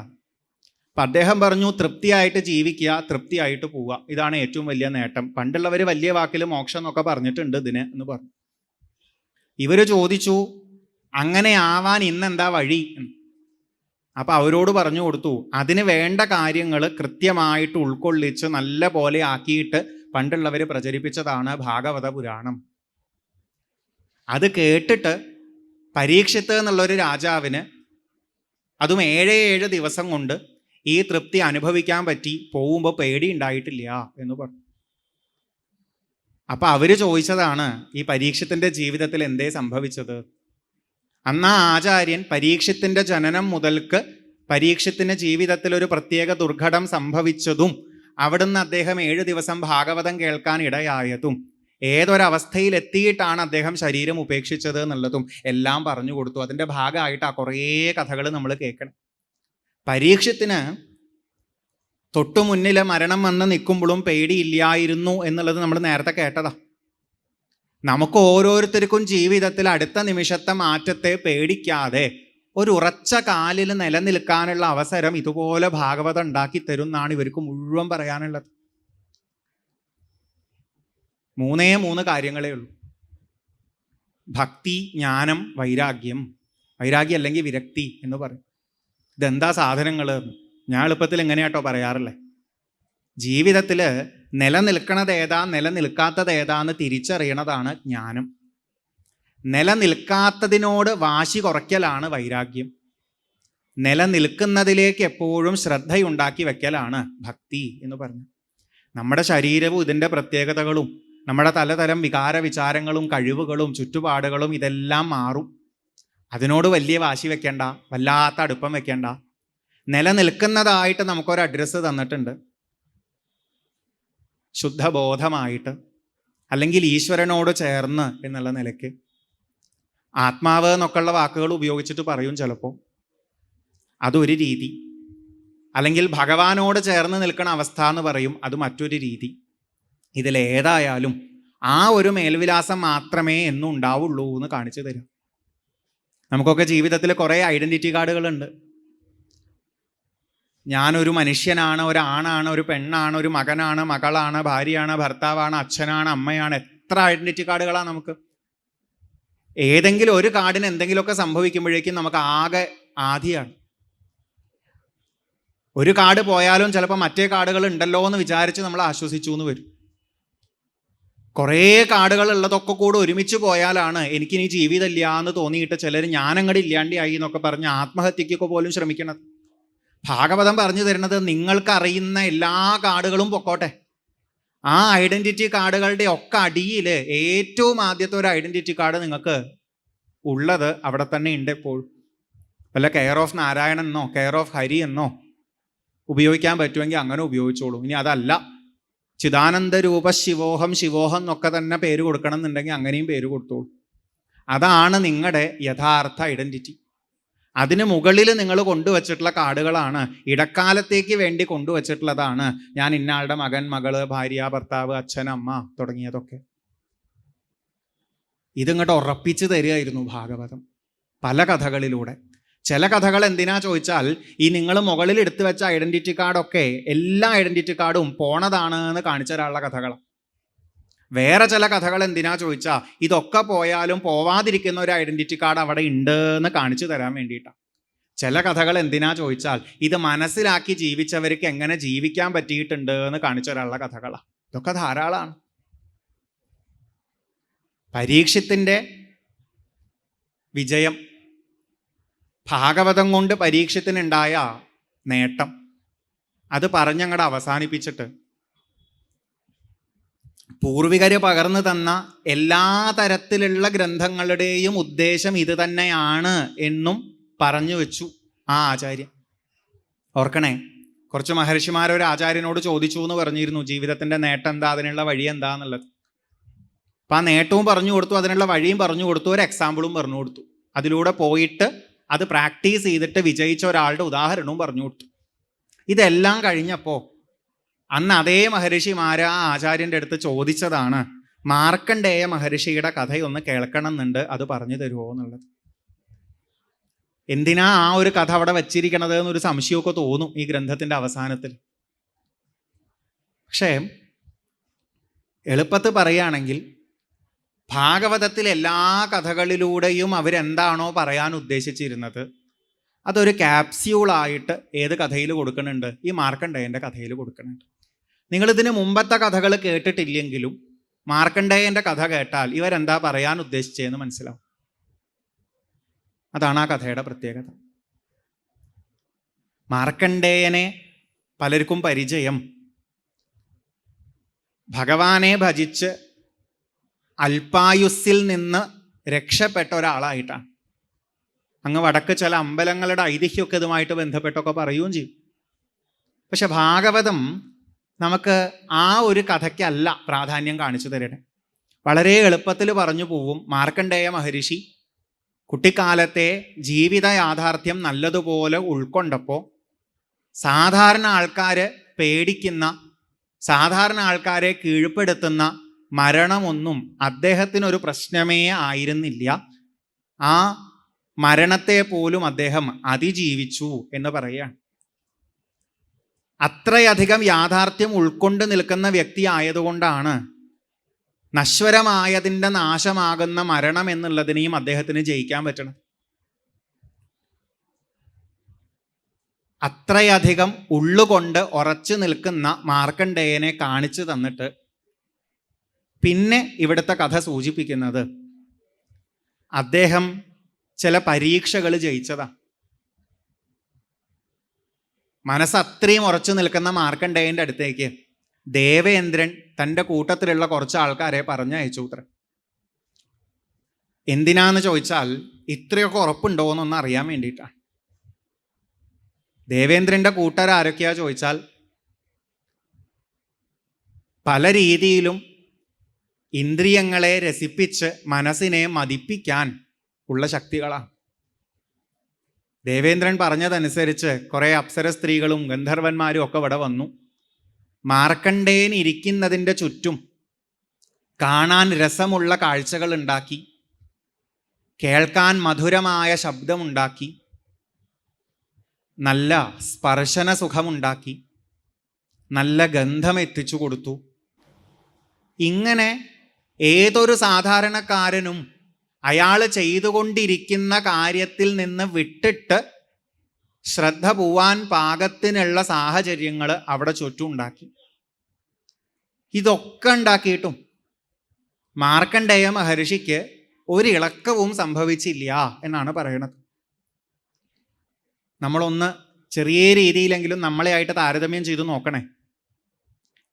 [SPEAKER 1] അപ്പം അദ്ദേഹം പറഞ്ഞു, തൃപ്തിയായിട്ട് ജീവിക്കുക, തൃപ്തിയായിട്ട് പോവുക, ഇതാണ് ഏറ്റവും വലിയ നേട്ടം. പണ്ടുള്ളവർ വലിയ വാക്കിൽ മോക്ഷം എന്നൊക്കെ പറഞ്ഞിട്ടുണ്ട് ഇതിന് എന്ന് പറഞ്ഞു. ഇവർ ചോദിച്ചു, അങ്ങനെ ആവാൻ ഇന്നെന്താ വഴി? അപ്പം അവരോട് പറഞ്ഞു കൊടുത്തു, അതിന് വേണ്ട കാര്യങ്ങൾ കൃത്യമായിട്ട് ഉൾക്കൊള്ളിച്ച് നല്ല പോലെ ആക്കിയിട്ട് പണ്ടുള്ളവർ പ്രചരിപ്പിച്ചതാണ് ഭാഗവത പുരാണം. അത് കേട്ടിട്ട് പരീക്ഷിത്ത് എന്നുള്ളൊരു രാജാവിന് അതും 7 ദിവസം കൊണ്ട് ഈ തൃപ്തി അനുഭവിക്കാൻ പറ്റി. പോകുമ്പോൾ പേടി ഉണ്ടായിട്ടില്ല എന്ന് പറഞ്ഞു. അപ്പം അവർ ചോദിച്ചതാണ്, ഈ പരീക്ഷത്തിൻ്റെ ജീവിതത്തിൽ എന്തേ സംഭവിച്ചത്? അന്ന് ആ ആചാര്യൻ പരീക്ഷത്തിൻ്റെ ജനനം മുതൽക്ക് പരീക്ഷത്തിൻ്റെ ജീവിതത്തിൽ ഒരു പ്രത്യേക ദുർഘടം സംഭവിച്ചതും അവിടുന്ന് അദ്ദേഹം 7 ദിവസം ഭാഗവതം കേൾക്കാൻ ഇടയായതും ഏതൊരവസ്ഥയിൽ എത്തിയിട്ടാണ് അദ്ദേഹം ശരീരം ഉപേക്ഷിച്ചത് എന്നുള്ളതും എല്ലാം പറഞ്ഞു കൊടുത്തു. അതിൻ്റെ ഭാഗമായിട്ട് ആ കുറേ കഥകൾ നമ്മൾ കേൾക്കണം. പരീക്ഷത്തിന് തൊട്ടു മുന്നിൽ മരണം വന്ന് നിൽക്കുമ്പോഴും പേടിയില്ലായിരുന്നു എന്നുള്ളത് നമ്മൾ നേരത്തെ കേട്ടതാ. നമുക്ക് ഓരോരുത്തർക്കും ജീവിതത്തിൽ അടുത്ത നിമിഷത്തെ മാറ്റത്തെ പേടിക്കാതെ ഒരു ഉറച്ച കാലിൽ നിലനിൽക്കാനുള്ള അവസരം ഇതുപോലെ ഭാഗവതം ഉണ്ടാക്കി തരും എന്നാണ് ഇവർക്ക് മുഴുവൻ പറയാനുള്ളത്. 3 കാര്യങ്ങളേ ഉള്ളൂ: ഭക്തി, ജ്ഞാനം, വൈരാഗ്യം. വൈരാഗ്യം അല്ലെങ്കിൽ വിരക്തി എന്ന് പറയും. ഇതെന്താ സാധനങ്ങൾ? ഞാൻ എളുപ്പത്തിൽ എങ്ങനെയാട്ടോ പറയാറില്ലേ, ജീവിതത്തിൽ നിലനിൽക്കണത് ഏതാ നിലനിൽക്കാത്തത് ഏതാന്ന് തിരിച്ചറിയണതാണ് ജ്ഞാനം. നിലനിൽക്കാത്തതിനോട് വാശി കുറയ്ക്കലാണ് വൈരാഗ്യം. നിലനിൽക്കുന്നതിലേക്ക് എപ്പോഴും ശ്രദ്ധയുണ്ടാക്കി വെക്കലാണ് ഭക്തി എന്ന് പറഞ്ഞു. നമ്മുടെ ശരീരവും ഇതിൻ്റെ പ്രത്യേകതകളും നമ്മുടെ പലതരം വികാര വിചാരങ്ങളും കഴിവുകളും ചുറ്റുപാടുകളും ഇതെല്ലാം മാറും. അതിനോട് വലിയ വാശി വെക്കേണ്ട, വല്ലാത്ത അടുപ്പം വെക്കേണ്ട. നിലനിൽക്കുന്നതായിട്ട് നമുക്കൊരു അഡ്രസ്സ് തന്നിട്ടുണ്ട്. ശുദ്ധബോധമായിട്ട് അല്ലെങ്കിൽ ഈശ്വരനോട് ചേർന്ന് എന്നുള്ള നിലയ്ക്ക്. ആത്മാവ് എന്നൊക്കെയുള്ള വാക്കുകൾ ഉപയോഗിച്ചിട്ട് പറയും ചിലപ്പോൾ, അതൊരു രീതി. അല്ലെങ്കിൽ ഭഗവാനോട് ചേർന്ന് നിൽക്കുന്ന അവസ്ഥ എന്ന് പറയും, അത് മറ്റൊരു രീതി. ഇതിലേതായാലും ആ ഒരു മേൽവിലാസം മാത്രമേ എന്നും ഉണ്ടാവുള്ളൂ എന്ന് കാണിച്ചു തരും. നമുക്കൊക്കെ ജീവിതത്തിൽ കുറേ ഐഡൻറ്റിറ്റി കാർഡുകളുണ്ട്. ഞാനൊരു മനുഷ്യനാണ്, ഒരാണാണ്, ഒരു പെണ്ണാണ്, ഒരു മകനാണ്, മകളാണ്, ഭാര്യയാണ്, ഭർത്താവാണ്, അച്ഛനാണ്, അമ്മയാണ്. എത്ര ഐഡൻറ്റിറ്റി കാർഡുകളാണ് നമുക്ക്. ഏതെങ്കിലും ഒരു കാർഡിന് എന്തെങ്കിലുമൊക്കെ സംഭവിക്കുമ്പോഴേക്കും നമുക്ക് ആകെ ആധിയാണ്. ഒരു കാർഡ് പോയാലും ചിലപ്പോൾ മറ്റേ കാർഡുകൾ ഉണ്ടല്ലോ എന്ന് വിചാരിച്ച് നമ്മൾ ആശ്വസിച്ചു എന്ന് വരും. കുറേ കാർഡുകൾ ഉള്ളതൊക്കെ കൂടെ ഒരുമിച്ച് പോയാലാണ് എനിക്കിനി ജീവിതമില്ല എന്ന് തോന്നിയിട്ട് ചിലർ ഞാനങ്ങോട്ട് ഇല്ലാണ്ടായി എന്നൊക്കെ പറഞ്ഞ് ആത്മഹത്യക്കൊക്കെ പോലും ശ്രമിക്കണത്. ഭാഗവതം പറഞ്ഞു തരുന്നത് നിങ്ങൾക്കറിയുന്ന എല്ലാ കാർഡുകളും പൊക്കോട്ടെ, ആ ഐഡൻറ്റിറ്റി കാർഡുകളുടെ ഒക്കെ അടിയിൽ ഏറ്റവും ആദ്യത്തെ ഒരു ഐഡൻറ്റിറ്റി കാർഡ് നിങ്ങൾക്ക് ഉള്ളത് അവിടെ തന്നെ ഉണ്ട് എപ്പോഴും. വല്ല കെയർ ഓഫ് നാരായണൻ എന്നോ കെയർ ഓഫ് ഹരി എന്നോ ഉപയോഗിക്കാൻ പറ്റുമെങ്കിൽ അങ്ങനെ ഉപയോഗിച്ചോളൂ. ഇനി അതല്ല, ചിദാനന്ദ രൂപ ശിവോഹം ശിവോഹം എന്നൊക്കെ തന്നെ പേര് കൊടുക്കണം എന്നുണ്ടെങ്കിൽ അങ്ങനെയും പേര് കൊടുത്തോളൂ. അതാണ് നിങ്ങളുടെ യഥാർത്ഥ ഐഡൻറ്റിറ്റി. അതിന് മുകളിൽ നിങ്ങൾ കൊണ്ടുവച്ചിട്ടുള്ള കാർഡുകളാണ്, ഇടക്കാലത്തേക്ക് വേണ്ടി കൊണ്ടുവച്ചിട്ടുള്ളതാണ്. ഞാൻ ഇന്നയാളുടെ മകൻ, മകള്, ഭാര്യ, ഭർത്താവ്, അച്ഛൻ, അമ്മ തുടങ്ങിയതൊക്കെ. ഇതിങ്ങോട്ട് ഉറപ്പിച്ച് തരികയായിരുന്നു ഭാഗവതം പല കഥകളിലൂടെ. ചില കഥകൾ എന്തിനാ ചോദിച്ചാൽ, ഈ നിങ്ങൾ മുകളിൽ എടുത്തു വെച്ച ഐഡൻറ്റിറ്റി കാർഡൊക്കെ എല്ലാ ഐഡൻറ്റിറ്റി കാർഡും പോണതാണ് എന്ന് കാണിച്ചു തരാനുള്ള കഥകളാണ്. വേറെ ചില കഥകൾ എന്തിനാ ചോദിച്ചാൽ, ഇതൊക്കെ പോയാലും പോവാതിരിക്കുന്ന ഒരു ഐഡൻറ്റിറ്റി കാർഡ് അവിടെ ഉണ്ട് എന്ന് കാണിച്ചു തരാൻ വേണ്ടിയിട്ടാണ്. ചില കഥകൾ എന്തിനാ ചോദിച്ചാൽ, ഇത് മനസ്സിലാക്കി ജീവിച്ചവർക്ക് എങ്ങനെ ജീവിക്കാൻ പറ്റിയിട്ടുണ്ട് എന്ന് കാണിച്ചു തരാനുള്ള കഥകളാണ്. ഇതൊക്കെ ധാരാളമാണ്. പരീക്ഷത്തിൻ്റെ വിജയം, ഭാഗവതം കൊണ്ട് പരീക്ഷത്തിനുണ്ടായ നേട്ടം, അത് പറഞ്ഞങ്ങടെ അവസാനിപ്പിച്ചിട്ട് പൂർവികര് പകർന്നു തന്ന എല്ലാ തരത്തിലുള്ള ഗ്രന്ഥങ്ങളുടെയും ഉദ്ദേശം ഇത് തന്നെയാണ് എന്നും പറഞ്ഞു വെച്ചു ആ ആചാര്യൻ. ഓർക്കണേ, കുറച്ച് മഹർഷിമാരൊരു ആചാര്യനോട് ചോദിച്ചു എന്ന് പറഞ്ഞിരുന്നു, ജീവിതത്തിൻ്റെ നേട്ടം എന്താ, അതിനുള്ള വഴി എന്താന്നുള്ളത്. അപ്പം ആ നേട്ടവും പറഞ്ഞു കൊടുത്തു, അതിനുള്ള വഴിയും പറഞ്ഞു കൊടുത്തു, ഒരു എക്സാമ്പിളും പറഞ്ഞു കൊടുത്തു. അതിലൂടെ പോയിട്ട് അത് പ്രാക്ടീസ് ചെയ്തിട്ട് വിജയിച്ച ഒരാളുടെ ഉദാഹരണവും പറഞ്ഞു കൊടുത്തു. ഇതെല്ലാം കഴിഞ്ഞപ്പോൾ അന്ന് അതേ മഹർഷിമാർ ആ ആചാര്യൻ്റെ അടുത്ത് ചോദിച്ചതാണ്, മാർക്കണ്ഡേയ മഹർഷിയുടെ കഥയൊന്ന് കേൾക്കണം എന്നുണ്ട്, അത് പറഞ്ഞു തരുമോ എന്നുള്ളത്. എന്തിനാ ആ ഒരു കഥ അവിടെ വച്ചിരിക്കണത് എന്നൊരു സംശയമൊക്കെ തോന്നും ഈ ഗ്രന്ഥത്തിൻ്റെ അവസാനത്തിൽ. പക്ഷേ എളുപ്പത്തിൽ പറയുകയാണെങ്കിൽ, ഭാഗവതത്തിൽ എല്ലാ കഥകളിലൂടെയും അവരെന്താണോ പറയാൻ ഉദ്ദേശിച്ചിരുന്നത് അതൊരു ക്യാപ്സ്യൂളായിട്ട് ഏത് കഥയിൽ കൊടുക്കുന്നുണ്ട്, ഈ മാർക്കണ്ഡേയൻ്റെ കഥയിൽ കൊടുക്കുന്നുണ്ട്. നിങ്ങളിതിന് മുമ്പത്തെ കഥകൾ കേട്ടിട്ടില്ലെങ്കിലും മാർക്കണ്ഡേയൻ്റെ കഥ കേട്ടാൽ ഇവരെന്താ പറയാൻ ഉദ്ദേശിച്ചതെന്ന് മനസ്സിലാവും. അതാണ് ആ കഥയുടെ പ്രത്യേകത. മാർക്കണ്ഡേയനെ പലർക്കും പരിചയം ഭഗവാനെ ഭജിച്ച് അല്പായുസ്സിൽ നിന്ന് രക്ഷപ്പെട്ട ഒരാളായിട്ടാണ്. അങ്ങ് വടക്ക് ചില അമ്പലങ്ങളുടെ ഐതിഹ്യമൊക്കെ ഇതുമായിട്ട് ബന്ധപ്പെട്ടൊക്കെ പറയുകയും ചെയ്യും. പക്ഷെ ഭാഗവതം നമുക്ക് ആ ഒരു കഥയ്ക്കല്ല പ്രാധാന്യം കാണിച്ചു തരണേ. വളരെ എളുപ്പത്തിൽ പറഞ്ഞു പോവും. മാർക്കണ്ഡേയ മഹർഷി കുട്ടിക്കാലത്തെ ജീവിത യാഥാർത്ഥ്യം നല്ലതുപോലെ ഉൾക്കൊണ്ടപ്പോൾ സാധാരണ ആൾക്കാർ പേടിക്കുന്ന, സാധാരണ ആൾക്കാരെ കീഴ്പ്പെടുത്തുന്ന മരണമൊന്നും അദ്ദേഹത്തിനൊരു പ്രശ്നമേ ആയിരുന്നില്ല. ആ മരണത്തെ പോലും അദ്ദേഹം അതിജീവിച്ചു എന്ന് പറയുകയാണ്. അത്രയധികം യാഥാർത്ഥ്യം ഉൾക്കൊണ്ട് നിൽക്കുന്ന വ്യക്തി ആയതുകൊണ്ടാണ് നശ്വരമായതിൻ്റെ നാശമാകുന്ന മരണം എന്നുള്ളതിനെയും അദ്ദേഹത്തിന് ജയിക്കാൻ പറ്റണം. അത്രയധികം ഉള്ളുകൊണ്ട് ഉറച്ചു നിൽക്കുന്ന മാർക്കണ്ഡേയനെ കാണിച്ചു തന്നിട്ട് പിന്നെ ഇവിടുത്തെ കഥ സൂചിപ്പിക്കുന്നത് അദ്ദേഹം ചില പരീക്ഷകൾ ജയിച്ചതാ. മനസ്സത്രയും ഉറച്ചു നിൽക്കുന്ന മാർക്കണ്ഡേയൻ്റെ അടുത്തേക്ക് ദേവേന്ദ്രൻ തൻ്റെ കൂട്ടത്തിലുള്ള കുറച്ച് ആൾക്കാരെ പറഞ്ഞയച്ചു അത്ര. എന്തിനാന്ന് ചോദിച്ചാൽ ഇത്രയൊക്കെ ഉറപ്പുണ്ടോ എന്നൊന്ന് അറിയാൻ വേണ്ടിയിട്ടാണ്. ദേവേന്ദ്രൻ്റെ കൂട്ടരാരൊക്കെയാ ചോദിച്ചാൽ പല രീതിയിലും ഇന്ദ്രിയങ്ങളെ രസിപ്പിച്ച് മനസ്സിനെ മതിപ്പിക്കാൻ ഉള്ള ശക്തികളാണ്. ദേവേന്ദ്രൻ പറഞ്ഞതനുസരിച്ച് കുറേ അപ്സര സ്ത്രീകളും ഗന്ധർവന്മാരും ഒക്കെ ഇവിടെ വന്നു. മാർക്കണ്ഡേയൻ ഇരിക്കുന്നതിൻ്റെ ചുറ്റും കാണാൻ രസമുള്ള കാഴ്ചകൾ ഉണ്ടാക്കി, കേൾക്കാൻ മധുരമായ ശബ്ദമുണ്ടാക്കി, നല്ല സ്പർശന സുഖമുണ്ടാക്കി, നല്ല ഗന്ധം എത്തിച്ചു കൊടുത്തു. ഇങ്ങനെ ഏതൊരു സാധാരണക്കാരനും അയാൾ ചെയ്തുകൊണ്ടിരിക്കുന്ന കാര്യത്തിൽ നിന്ന് വിട്ടിട്ട് ശ്രദ്ധ പോവാൻ പാകത്തിനുള്ള സാഹചര്യങ്ങൾ അവിടെ ചുറ്റും ഉണ്ടാക്കി. ഇതൊക്കെ ഉണ്ടാക്കിയിട്ടും മാർക്കണ്ഡേയ മഹർഷിക്ക് ഒരിളക്കവും സംഭവിച്ചില്ല എന്നാണ് പറയണത്. നമ്മളൊന്ന് ചെറിയ രീതിയിലെങ്കിലും നമ്മളെ ആയിട്ട് താരതമ്യം ചെയ്ത് നോക്കണേ.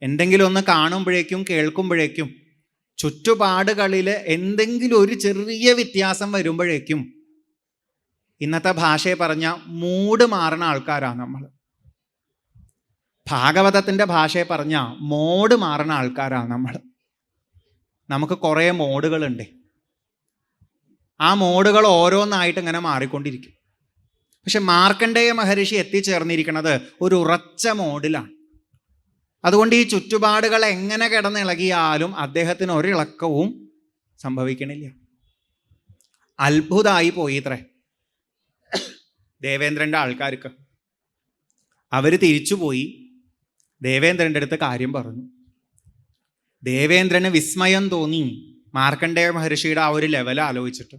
[SPEAKER 1] എന്തെങ്കിലും ഒന്ന് കാണുമ്പോഴേക്കും കേൾക്കുമ്പോഴേക്കും ചുറ്റുപാടുകളിൽ എന്തെങ്കിലും ഒരു ചെറിയ വ്യത്യാസം വരുമ്പോഴേക്കും ഇന്നത്തെ ഭാഷയെ പറഞ്ഞ മൂഡ് മാറുന്ന ആൾക്കാരാണ് നമ്മൾ. ഭാഗവതത്തിൻ്റെ ഭാഷയെ പറഞ്ഞ മോഡ് മാറുന്ന ആൾക്കാരാണ് നമ്മൾ. നമുക്ക് കുറേ മോഡുകളുണ്ട്. ആ മോഡുകൾ ഓരോന്നായിട്ട് ഇങ്ങനെ മാറിക്കൊണ്ടിരിക്കും. പക്ഷെ മാർക്കണ്ഡേയ മഹർഷി എത്തിച്ചേർന്നിരിക്കുന്നത് ഒരു ഉറച്ച മോഡിലാണ്. അതുകൊണ്ട് ഈ ചുറ്റുപാടുകൾ എങ്ങനെ കിടന്നിളകിയാലും അദ്ദേഹത്തിന് ഒരിളക്കവും സംഭവിക്കണില്ല. അത്ഭുതമായി പോയിത്രേ ദേവേന്ദ്രൻ്റെ ആൾക്കാർക്ക്. അവർ തിരിച്ചുപോയി ദേവേന്ദ്രൻ്റെ അടുത്ത് കാര്യം പറഞ്ഞു. ദേവേന്ദ്രന് വിസ്മയം തോന്നി മാർക്കണ്ഡേയ മഹർഷിയുടെ ആ ഒരു ലെവൽ ആലോചിച്ചിട്ട്.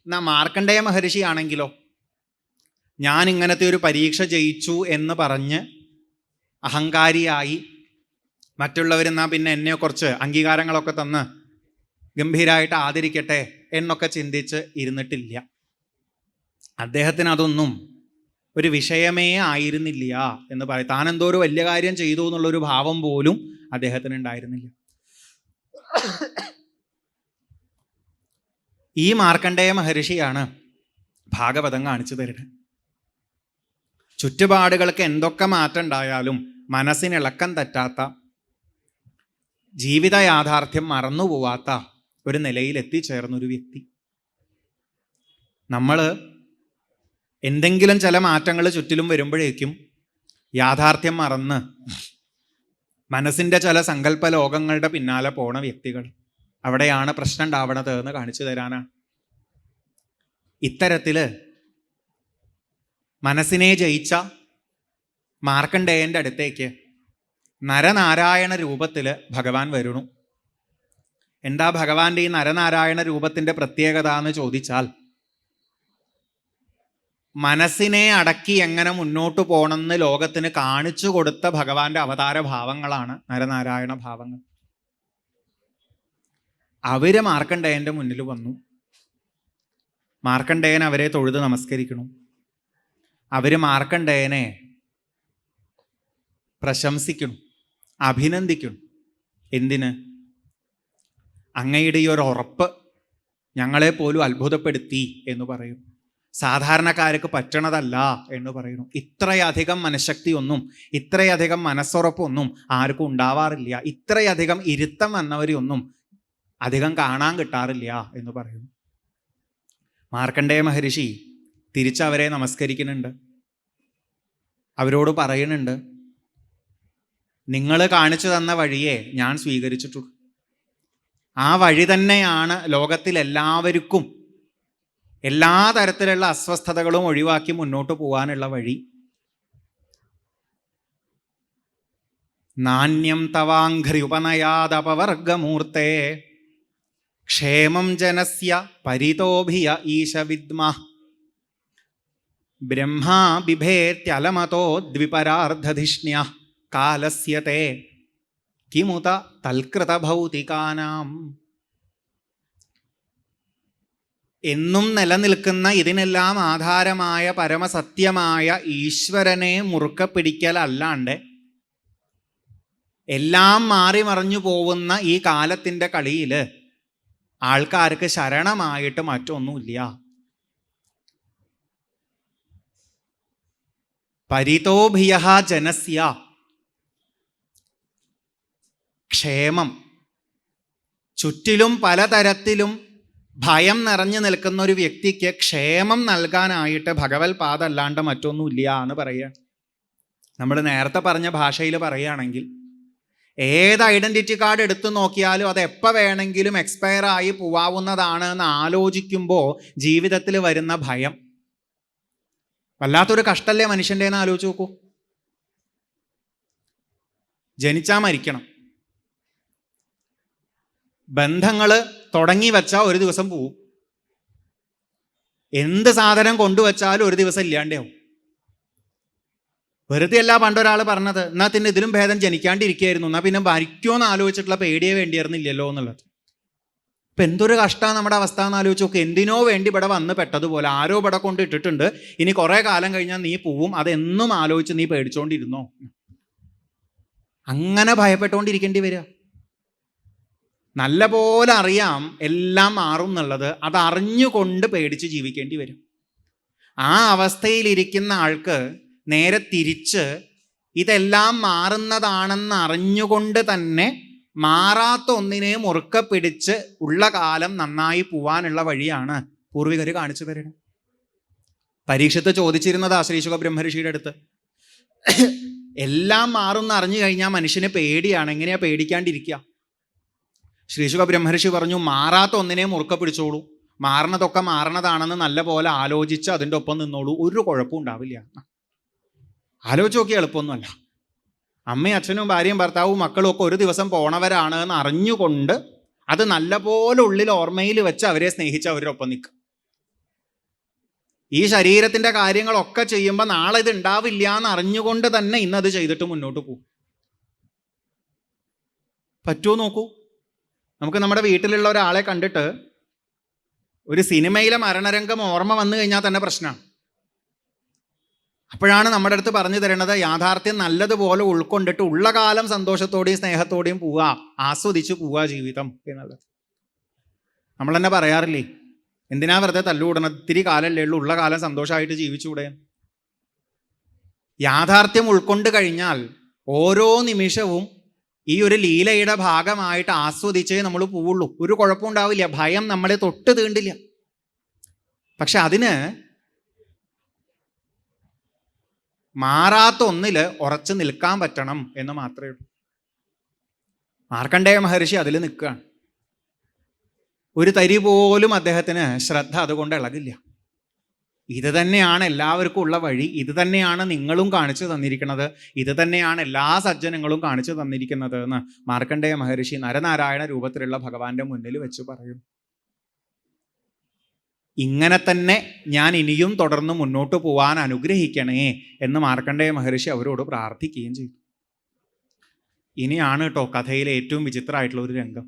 [SPEAKER 1] എന്നാ മാർക്കണ്ഡേയ മഹർഷി ആണെങ്കിലോ, ഞാൻ ഇങ്ങനത്തെ ഒരു പരീക്ഷ ജയിച്ചു എന്ന് പറഞ്ഞ് അഹങ്കാരിയായി മറ്റുള്ളവരെന്നാ പിന്നെ എന്നെ കുറച്ച് അംഗീകാരങ്ങളൊക്കെ തന്ന് ഗംഭീരമായിട്ട് ആദരിക്കട്ടെ എന്നൊക്കെ ചിന്തിച്ച് ഇരുന്നിട്ടില്ല. അദ്ദേഹത്തിന് അതൊന്നും ഒരു വിഷയമേ ആയിരുന്നില്ല എന്ന് പറയും. താൻ എന്തോ ഒരു വലിയ കാര്യം ചെയ്തു എന്നുള്ളൊരു ഭാവം പോലും അദ്ദേഹത്തിന് ഉണ്ടായിരുന്നില്ല. ഈ മാർക്കണ്ഡേയ മഹർഷിയാണ് ഭാഗവതം കാണിച്ചു തരുന്നത്. ചുറ്റുപാടുകൾക്ക് എന്തൊക്കെ മാറ്റം ഉണ്ടായാലും മനസ്സിനിളക്കം തെറ്റാത്ത, ജീവിത യാഥാർത്ഥ്യം മറന്നുപോവാത്ത ഒരു നിലയിൽ എത്തിച്ചേർന്നൊരു വ്യക്തി. നമ്മൾ എന്തെങ്കിലും ചില മാറ്റങ്ങൾ ചുറ്റിലും വരുമ്പോഴേക്കും യാഥാർത്ഥ്യം മറന്ന് മനസ്സിൻ്റെ ചില സങ്കല്പ ലോകങ്ങളുടെ പിന്നാലെ പോണ വ്യക്തികൾ. അവിടെയാണ് പ്രശ്നം ഉണ്ടാവണത് എന്ന് കാണിച്ചു തരാനാണ്. ഇത്തരത്തിൽ മനസ്സിനെ ജയിച്ച മാർക്കണ്ഡേയൻ്റെ അടുത്തേക്ക് നരനാരായണ രൂപത്തിൽ ഭഗവാൻ വരുന്നു. എന്താ ഭഗവാന്റെ ഈ നരനാരായണ രൂപത്തിൻ്റെ പ്രത്യേകത എന്ന് ചോദിച്ചാൽ, മനസ്സിനെ അടക്കി എങ്ങനെ മുന്നോട്ട് പോകണമെന്ന് ലോകത്തിന് കാണിച്ചു കൊടുത്ത ഭഗവാന്റെ അവതാര ഭാവങ്ങളാണ് നരനാരായണ ഭാവങ്ങൾ. അവര് മാർക്കണ്ഡേയന്റെ മുന്നിൽ വന്നു. മാർക്കണ്ഡേയൻ അവരെ തൊഴുത് നമസ്കരിക്കണം. അവര് മാർക്കണ്ഡേയനെ പ്രശംസിക്കണം, അഭിനന്ദിക്കണം. എന്തിന്? അങ്ങയുടെ ഈ ഒരു ഉറപ്പ് ഞങ്ങളെ പോലും അത്ഭുതപ്പെടുത്തി എന്ന് പറയും. സാധാരണക്കാർക്ക് പറ്റണതല്ല എന്ന് പറയുന്നു. ഇത്രയധികം മനഃശക്തിയൊന്നും, ഇത്രയധികം മനസ്സുറപ്പൊന്നും ആർക്കും ഉണ്ടാവാറില്ല. ഇത്രയധികം ഇരുത്തം വന്നവരെയൊന്നും അധികം കാണാൻ കിട്ടാറില്ല എന്ന് പറയുന്നു. മാർക്കണ്ഡേയ മഹർഷി തിരിച്ചവരെ നമസ്കരിക്കുന്നുണ്ട്. അവരോട് പറയുന്നുണ്ട്, നിങ്ങൾ കാണിച്ചു തന്ന വഴിയെ ഞാൻ സ്വീകരിച്ചിട്ടുള്ളൂ. ആ വഴി തന്നെയാണ് ലോകത്തിലെല്ലാവർക്കും എല്ലാ തരത്തിലുള്ള അസ്വസ്ഥതകളും ഒഴിവാക്കി മുന്നോട്ട് പോകാനുള്ള വഴി. നാണ്യം തവാഘ്രി ഉപനയാദപവർഗമൂർത്തേ ക്ഷേമം ജനസ്യ പരിതോഭിയ ഈശ വിദ്മഃ ബ്രഹ്മാ ബിഭേത്യലമതോ ദ്വിപരാർദ്ധധിഷ്ണ്യഃ കാലസ്യ തേ കിമുത തൽകൃത ഭൗതികാനാം. എന്നും നിലനിൽക്കുന്ന ഇതിനെല്ലാം ആധാരമായ പരമസത്യമായ ഈശ്വരനെ മുറുക്ക പിടിക്കലല്ലാണ്ട് എല്ലാം മാറി മറിഞ്ഞു പോകുന്ന ഈ കാലത്തിൻ്റെ കളിയിൽ ആൾക്കാർക്ക് ശരണമായിട്ട് മറ്റൊന്നുമില്ല. പരിതോഭിയ ജനസ്യ ക്ഷേമം. ചുറ്റിലും പലതരത്തിലും ഭയം നിറഞ്ഞു നിൽക്കുന്ന ഒരു വ്യക്തിക്ക് ക്ഷേമം നൽകാനായിട്ട് ഭഗവത് പാദ അല്ലാണ്ട് മറ്റൊന്നുമില്ല എന്ന് പറയുക. നമ്മൾ നേരത്തെ പറഞ്ഞ ഭാഷയിൽ പറയുകയാണെങ്കിൽ ഏത് ഐഡൻറ്റിറ്റി കാർഡ് എടുത്തു നോക്കിയാലും അത് എപ്പോൾ വേണമെങ്കിലും എക്സ്പയർ ആയി പോവാവുന്നതാണ് എന്ന് ആലോചിക്കുമ്പോൾ ജീവിതത്തിൽ വരുന്ന ഭയം വല്ലാത്തൊരു കഷ്ടല്ലേ മനുഷ്യൻ്റെ എന്ന് ആലോചിച്ച് നോക്കൂ. ജനിച്ചാൽ മരിക്കണം. ബന്ധങ്ങൾ തുടങ്ങി വെച്ചാൽ ഒരു ദിവസം പോവും. എന്ത് സാധനം കൊണ്ടുവച്ചാലും ഒരു ദിവസം ഇല്ലാണ്ടാവും. വെറുതെ അല്ല പണ്ടൊരാൾ പറഞ്ഞത്, എന്നാൽ പിന്നെ ഇതിലും ഭേദം ജനിക്കാണ്ടിരിക്കുകയായിരുന്നു, എന്നാൽ പിന്നെ മരിക്കുമെന്ന് ആലോചിച്ചിട്ടുള്ള പേടിയെ വേണ്ടിയിരുന്നില്ലല്ലോ എന്നുള്ളത്. ഇപ്പം എന്തൊരു കഷ്ടമാണ് നമ്മുടെ അവസ്ഥ എന്ന് ആലോചിച്ച് നോക്ക്. എന്തിനോ വേണ്ടി ഇവിടെ വന്ന് പെട്ടതുപോലെ ആരോ ഇവിടെ കൊണ്ട് ഇട്ടിട്ടുണ്ട്, ഇനി കുറേ കാലം കഴിഞ്ഞാൽ നീ പോവും, അതെന്നും ആലോചിച്ച് നീ പേടിച്ചോണ്ടിരുന്നോ? അങ്ങനെ ഭയപ്പെട്ടുകൊണ്ടിരിക്കേണ്ടി വരിക. നല്ല പോലെ അറിയാം എല്ലാം മാറും എന്നുള്ളത്, അത് അറിഞ്ഞുകൊണ്ട് പേടിച്ച് ജീവിക്കേണ്ടി വരും. ആ അവസ്ഥയിലിരിക്കുന്ന ആൾക്ക് നേരെ തിരിച്ച് ഇതെല്ലാം മാറുന്നതാണെന്ന് അറിഞ്ഞുകൊണ്ട് തന്നെ മാറാത്ത ഒന്നിനെ മുറുക്ക പിടിച്ച് ഉള്ള കാലം നന്നായി പോവാനുള്ള വഴിയാണ് പൂർവികർ കാണിച്ചു തരുന്നത്. പരീക്ഷത്ത് ചോദിച്ചിരുന്നത് ശ്രീശുക ബ്രഹ്മർഷിയുടെ അടുത്ത്, എല്ലാം മാറുമെന്ന് അറിഞ്ഞു കഴിഞ്ഞാൽ മനുഷ്യന് പേടിയാണ്, എങ്ങനെയാ പേടിക്കാണ്ടിരിക്കുക? ശ്രീശുക ബ്രഹ്മർഷി പറഞ്ഞു, മാറാത്ത ഒന്നിനെ മുറുക്ക പിടിച്ചോളൂ, മാറണതൊക്കെ മാറണതാണെന്ന് നല്ല പോലെ ആലോചിച്ച് അതിൻ്റെ ഒപ്പം നിന്നോളൂ, ഒരു കുഴപ്പവും ഉണ്ടാവില്ല. ആലോചിച്ച് നോക്കിയാൽ എളുപ്പമൊന്നുമല്ല. അമ്മയും അച്ഛനും ഭാര്യയും ഭർത്താവും മക്കളും ഒക്കെ ഒരു ദിവസം പോണവരാണ് എന്ന് അറിഞ്ഞുകൊണ്ട് അത് നല്ലപോലെ ഉള്ളിൽ ഓർമ്മയിൽ വെച്ച് അവരെ സ്നേഹിച്ച് അവരുടെ ഒപ്പം നിൽക്കുക. ഈ ശരീരത്തിൻ്റെ കാര്യങ്ങളൊക്കെ ചെയ്യുമ്പോൾ നാളെ ഇത് ഉണ്ടാവില്ല എന്ന് അറിഞ്ഞുകൊണ്ട് തന്നെ ഇന്നത് ചെയ്തിട്ട് മുന്നോട്ട് പോകും. പറ്റുമോ നോക്കൂ. നമുക്ക് നമ്മുടെ വീട്ടിലുള്ള ഒരാളെ കണ്ടിട്ട് ഒരു സിനിമയിലെ മരണരംഗം ഓർമ്മ വന്നു കഴിഞ്ഞാൽ തന്നെ പ്രശ്നമാണ്. അപ്പോഴാണ് നമ്മുടെ അടുത്ത് പറഞ്ഞു തരുന്നത്, യാഥാർത്ഥ്യം നല്ലതുപോലെ ഉൾക്കൊണ്ടിട്ട് ഉള്ള കാലം സന്തോഷത്തോടെയും സ്നേഹത്തോടെയും പോവുക, ആസ്വദിച്ച് പോവുക ജീവിതം എന്നുള്ളത്. നമ്മൾ തന്നെ പറയാറില്ലേ, എന്തിനാ വെറുതെ തല്ലുകൂടണത്, ഇത്തിരി കാലമല്ലേ ഉള്ളൂ, ഉള്ള കാലം സന്തോഷമായിട്ട് ജീവിച്ചുകൂടെ? യാഥാർത്ഥ്യം ഉൾക്കൊണ്ട് കഴിഞ്ഞാൽ ഓരോ നിമിഷവും ഈ ഒരു ലീലയുടെ ഭാഗമായിട്ട് ആസ്വദിച്ചേ നമ്മൾ പോവുള്ളൂ. ഒരു കുഴപ്പം ഉണ്ടാവില്ല, ഭയം നമ്മളെ തൊട്ട് തീണ്ടില്ല. പക്ഷെ അതിന് മാറാത്ത ഒന്നിൽ ഉറച്ചു നിൽക്കാൻ പറ്റണം എന്ന് മാത്രമേ ഉള്ളൂ. മാർക്കണ്ഡേയ മഹർഷി അതിൽ നിൽക്കുകയാണ്. ഒരു തരി പോലും അദ്ദേഹത്തിന് ശ്രദ്ധ അതുകൊണ്ട് ഇളകില്ല. ഇത് തന്നെയാണ് എല്ലാവർക്കും ഉള്ള വഴി, ഇത് തന്നെയാണ് നിങ്ങളും കാണിച്ചു തന്നിരിക്കുന്നത്, ഇത് തന്നെയാണ് എല്ലാ സജ്ജനങ്ങളും കാണിച്ചു തന്നിരിക്കുന്നത് എന്ന് മാർക്കണ്ഡേയ മഹർഷി നരനാരായണ രൂപത്തിലുള്ള ഭഗവാന്റെ മുന്നിൽ വെച്ച് പറയും. ഇങ്ങനെ തന്നെ ഞാൻ ഇനിയും തുടർന്ന് മുന്നോട്ട് പോകാൻ അനുഗ്രഹിക്കണേ എന്ന് മാർക്കണ്ഡേയ മഹർഷി അവരോട് പ്രാർത്ഥിക്കുകയും ചെയ്തു. ഇനിയാണ് കേട്ടോ കഥയിലെ ഏറ്റവും വിചിത്രമായിട്ടുള്ള ഒരു രംഗം.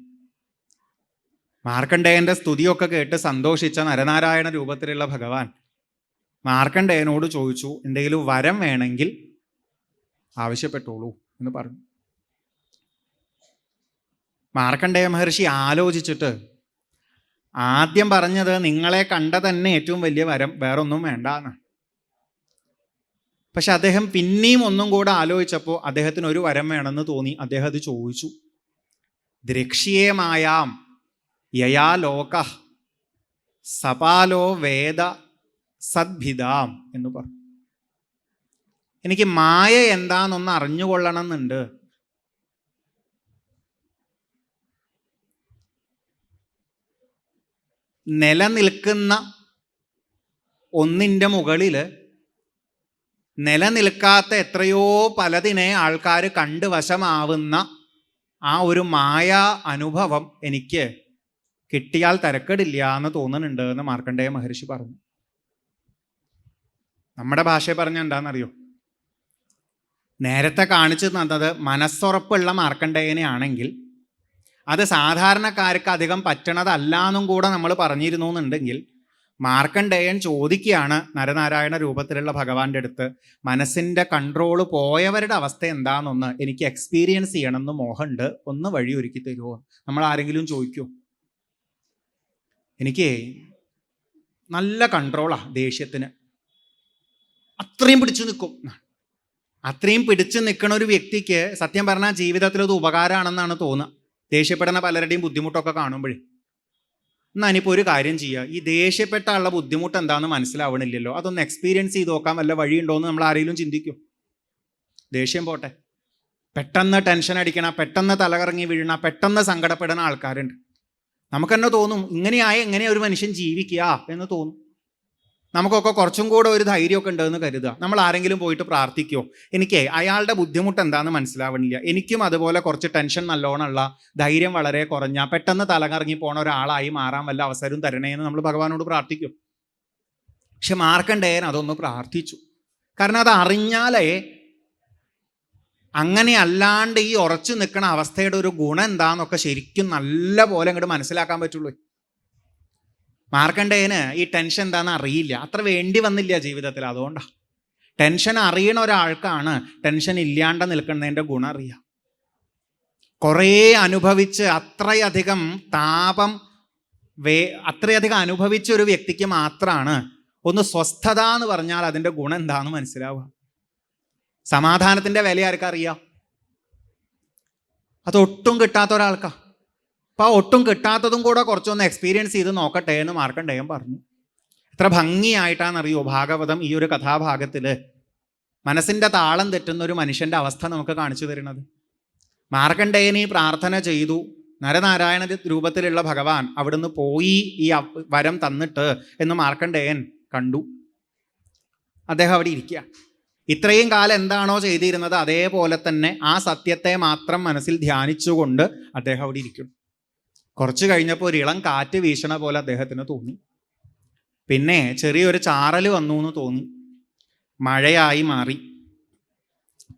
[SPEAKER 1] മാർക്കണ്ഡേയന്റെ സ്തുതിയൊക്കെ കേട്ട് സന്തോഷിച്ച നരനാരായണ രൂപത്തിലുള്ള ഭഗവാൻ മാർക്കണ്ഡേയനോട് ചോദിച്ചു, എന്തെങ്കിലും വരം വേണമെങ്കിൽ ആവശ്യപ്പെട്ടോളൂ എന്ന് പറഞ്ഞു. മാർക്കണ്ഡേയ മഹർഷി ആലോചിച്ചിട്ട് ആദ്യം പറഞ്ഞത്, നിങ്ങളെ കണ്ട തന്നെ ഏറ്റവും വലിയ വരം, വേറൊന്നും വേണ്ട എന്നാണ്. പക്ഷെ അദ്ദേഹം പിന്നെയും ഒന്നും കൂടെ ആലോചിച്ചപ്പോൾ അദ്ദേഹത്തിന് ഒരു വരം വേണമെന്ന് തോന്നി. അദ്ദേഹം അത് ചോദിച്ചു. ദ്രക്ഷ്യേമായാം യയാ ലോക സപാലോ വേദ സദ്ഭിതാം എന്ന് പറഞ്ഞു. എനിക്ക് മായ എന്താണെന്നൊന്ന് അറിഞ്ഞുകൊള്ളണം എന്നുണ്ട്. നിലനിൽക്കുന്ന ഒന്നിൻ്റെ മുകളിൽ നിലനിൽക്കാത്ത എത്രയോ പലതിനെ ആൾക്കാർ കണ്ട് വശമാവുന്ന ആ ഒരു മായ അനുഭവം എനിക്ക് കിട്ടിയാൽ തരക്കേടില്ല എന്ന് തോന്നുന്നുണ്ട് എന്ന് മാർക്കണ്ഡേയ മഹർഷി പറഞ്ഞു. നമ്മുടെ ഭാഷയെ പറഞ്ഞാൽ എന്താണെന്നറിയോ? നേരത്തെ കാണിച്ചു തന്നത് മനസ്സുറപ്പുള്ള മാർക്കണ്ഡേയനെ ആണെങ്കിൽ അത് സാധാരണക്കാർക്ക് അധികം പറ്റണതല്ല എന്നും കൂടെ നമ്മൾ പറഞ്ഞിരുന്നു എന്നുണ്ടെങ്കിൽ, മാർക്കണ്ഡേയൻ ചോദിക്കുകയാണ് നരനാരായണ രൂപത്തിലുള്ള ഭഗവാന്റെ അടുത്ത്, മനസ്സിൻ്റെ കൺട്രോള് പോയവരുടെ അവസ്ഥ എന്താണെന്നൊന്ന് എനിക്ക് എക്സ്പീരിയൻസ് ചെയ്യണമെന്ന് മോഹമുണ്ട്, ഒന്ന് വഴി ഒരുക്കി തരുമോ? നമ്മൾ ആരെങ്കിലും ചോദിക്കുമോ? എനിക്ക് നല്ല കൺട്രോളാണ് ദേഷ്യത്തിന്, അത്രയും പിടിച്ചു നിൽക്കും. അത്രയും പിടിച്ചു നിൽക്കുന്ന ഒരു വ്യക്തിക്ക് സത്യം പറഞ്ഞാൽ ജീവിതത്തിൽ അത് ഉപകാരമാണെന്നാണ് തോന്നുക. ദേഷ്യപ്പെടുന്ന പലരുടെയും ബുദ്ധിമുട്ടൊക്കെ കാണുമ്പോഴേ. എന്നാൽ ഇനിയിപ്പോൾ ഒരു കാര്യം ചെയ്യുക, ഈ ദേഷ്യപ്പെട്ട ആളുടെ ബുദ്ധിമുട്ട് എന്താണെന്ന് മനസ്സിലാവണില്ലല്ലോ, അതൊന്ന് എക്സ്പീരിയൻസ് ചെയ്ത് നോക്കാൻ വല്ല വഴിയുണ്ടോയെന്ന് നമ്മൾ ആരെങ്കിലും ചിന്തിക്കും? ദേഷ്യം പോട്ടെ, പെട്ടെന്ന് ടെൻഷൻ അടിക്കണ, പെട്ടെന്ന് തലകറങ്ങി വീഴണ, പെട്ടെന്ന് സങ്കടപ്പെടുന്ന ആൾക്കാരുണ്ട്. നമുക്കെന്നെ തോന്നും ഇങ്ങനെയായ എങ്ങനെയാ ഒരു മനുഷ്യൻ ജീവിക്കുക എന്ന് തോന്നും. നമുക്കൊക്കെ കുറച്ചും കൂടെ ഒരു ധൈര്യമൊക്കെ ഉണ്ടെന്ന് കരുതുക. നമ്മൾ ആരെങ്കിലും പോയിട്ട് പ്രാർത്ഥിക്കുമോ, എനിക്ക് അയാളുടെ ബുദ്ധിമുട്ട് എന്താണെന്ന് മനസ്സിലാവണില്ല, എനിക്കും അതുപോലെ കുറച്ച് ടെൻഷൻ നല്ലോണമുള്ള, ധൈര്യം വളരെ കുറഞ്ഞ, പെട്ടെന്ന് തലകറങ്ങി പോണ ഒരാളായി മാറാൻ വല്ല അവസരവും തരണേന്ന് നമ്മൾ ഭഗവാനോട് പ്രാർത്ഥിക്കും. പക്ഷെ മാർക്കണ്ഡേയൻ അതൊന്ന് പ്രാർത്ഥിച്ചു. കാരണം അത് അറിഞ്ഞാലേ അങ്ങനെ അല്ലാണ്ട് ഈ ഉറച്ചു നിൽക്കുന്ന അവസ്ഥയുടെ ഒരു ഗുണം എന്താണെന്നൊക്കെ ശരിക്കും നല്ല പോലെ അങ്ങോട്ട് മനസ്സിലാക്കാൻ പറ്റുള്ളൂ. മാർക്കണ്ഡേയന് ഈ ടെൻഷൻ എന്താണെന്ന് അറിയില്ല, അത്ര വേണ്ടി വന്നില്ല ജീവിതത്തിൽ. അതുകൊണ്ടാണ് ടെൻഷൻ അറിയണ ഒരാൾക്കാണ് ടെൻഷൻ ഇല്ലാണ്ട് നിൽക്കുന്നതിൻ്റെ ഗുണം അറിയാം. കുറേ അനുഭവിച്ച് അത്രയധികം താപം അത്രയധികം അനുഭവിച്ച ഒരു വ്യക്തിക്ക് മാത്രമാണ് ഒന്ന് സ്വസ്ഥത എന്ന് പറഞ്ഞാൽ അതിൻ്റെ ഗുണം എന്താണെന്ന് മനസ്സിലാവുക. സമാധാനത്തിൻ്റെ വില ആർക്കറിയാം? അതൊട്ടും കിട്ടാത്ത ഒരാൾക്കാ. അപ്പോൾ ആ ഒട്ടും കിട്ടാത്തതും കൂടെ കുറച്ചൊന്ന് എക്സ്പീരിയൻസ് ചെയ്ത് നോക്കട്ടെ എന്ന് മാർക്കണ്ഡേയൻ പറഞ്ഞു. എത്ര ഭംഗിയായിട്ടാണെന്നറിയോ ഭാഗവതം ഈ ഒരു കഥാഭാഗത്തിൽ മനസ്സിൻ്റെ താളം തെറ്റുന്ന ഒരു മനുഷ്യൻ്റെ അവസ്ഥ നമുക്ക് കാണിച്ചു തരുന്നത്. മാർക്കണ്ഡേയൻ ഈ പ്രാർത്ഥന ചെയ്തു. നരനാരായണ രൂപത്തിലുള്ള ഭഗവാൻ അവിടുന്ന് പോയി ഈ വരം തന്നിട്ട് എന്ന് മാർക്കണ്ഡേയൻ കണ്ടു. അദ്ദേഹം അവിടെ ഇരിക്കുക. ഇത്രയും കാലം എന്താണോ ചെയ്തിരുന്നത് അതേപോലെ തന്നെ ആ സത്യത്തെ മാത്രം മനസ്സിൽ ധ്യാനിച്ചുകൊണ്ട് അദ്ദേഹം അവിടെ ഇരിക്കും. കുറച്ച് കഴിഞ്ഞപ്പോൾ ഒരു ഇളം കാറ്റ് വീശണ പോലെ അദ്ദേഹത്തിന് തോന്നി. പിന്നെ ചെറിയൊരു ചാറൽ വന്നു എന്ന് തോന്നി. മഴയായി മാറി,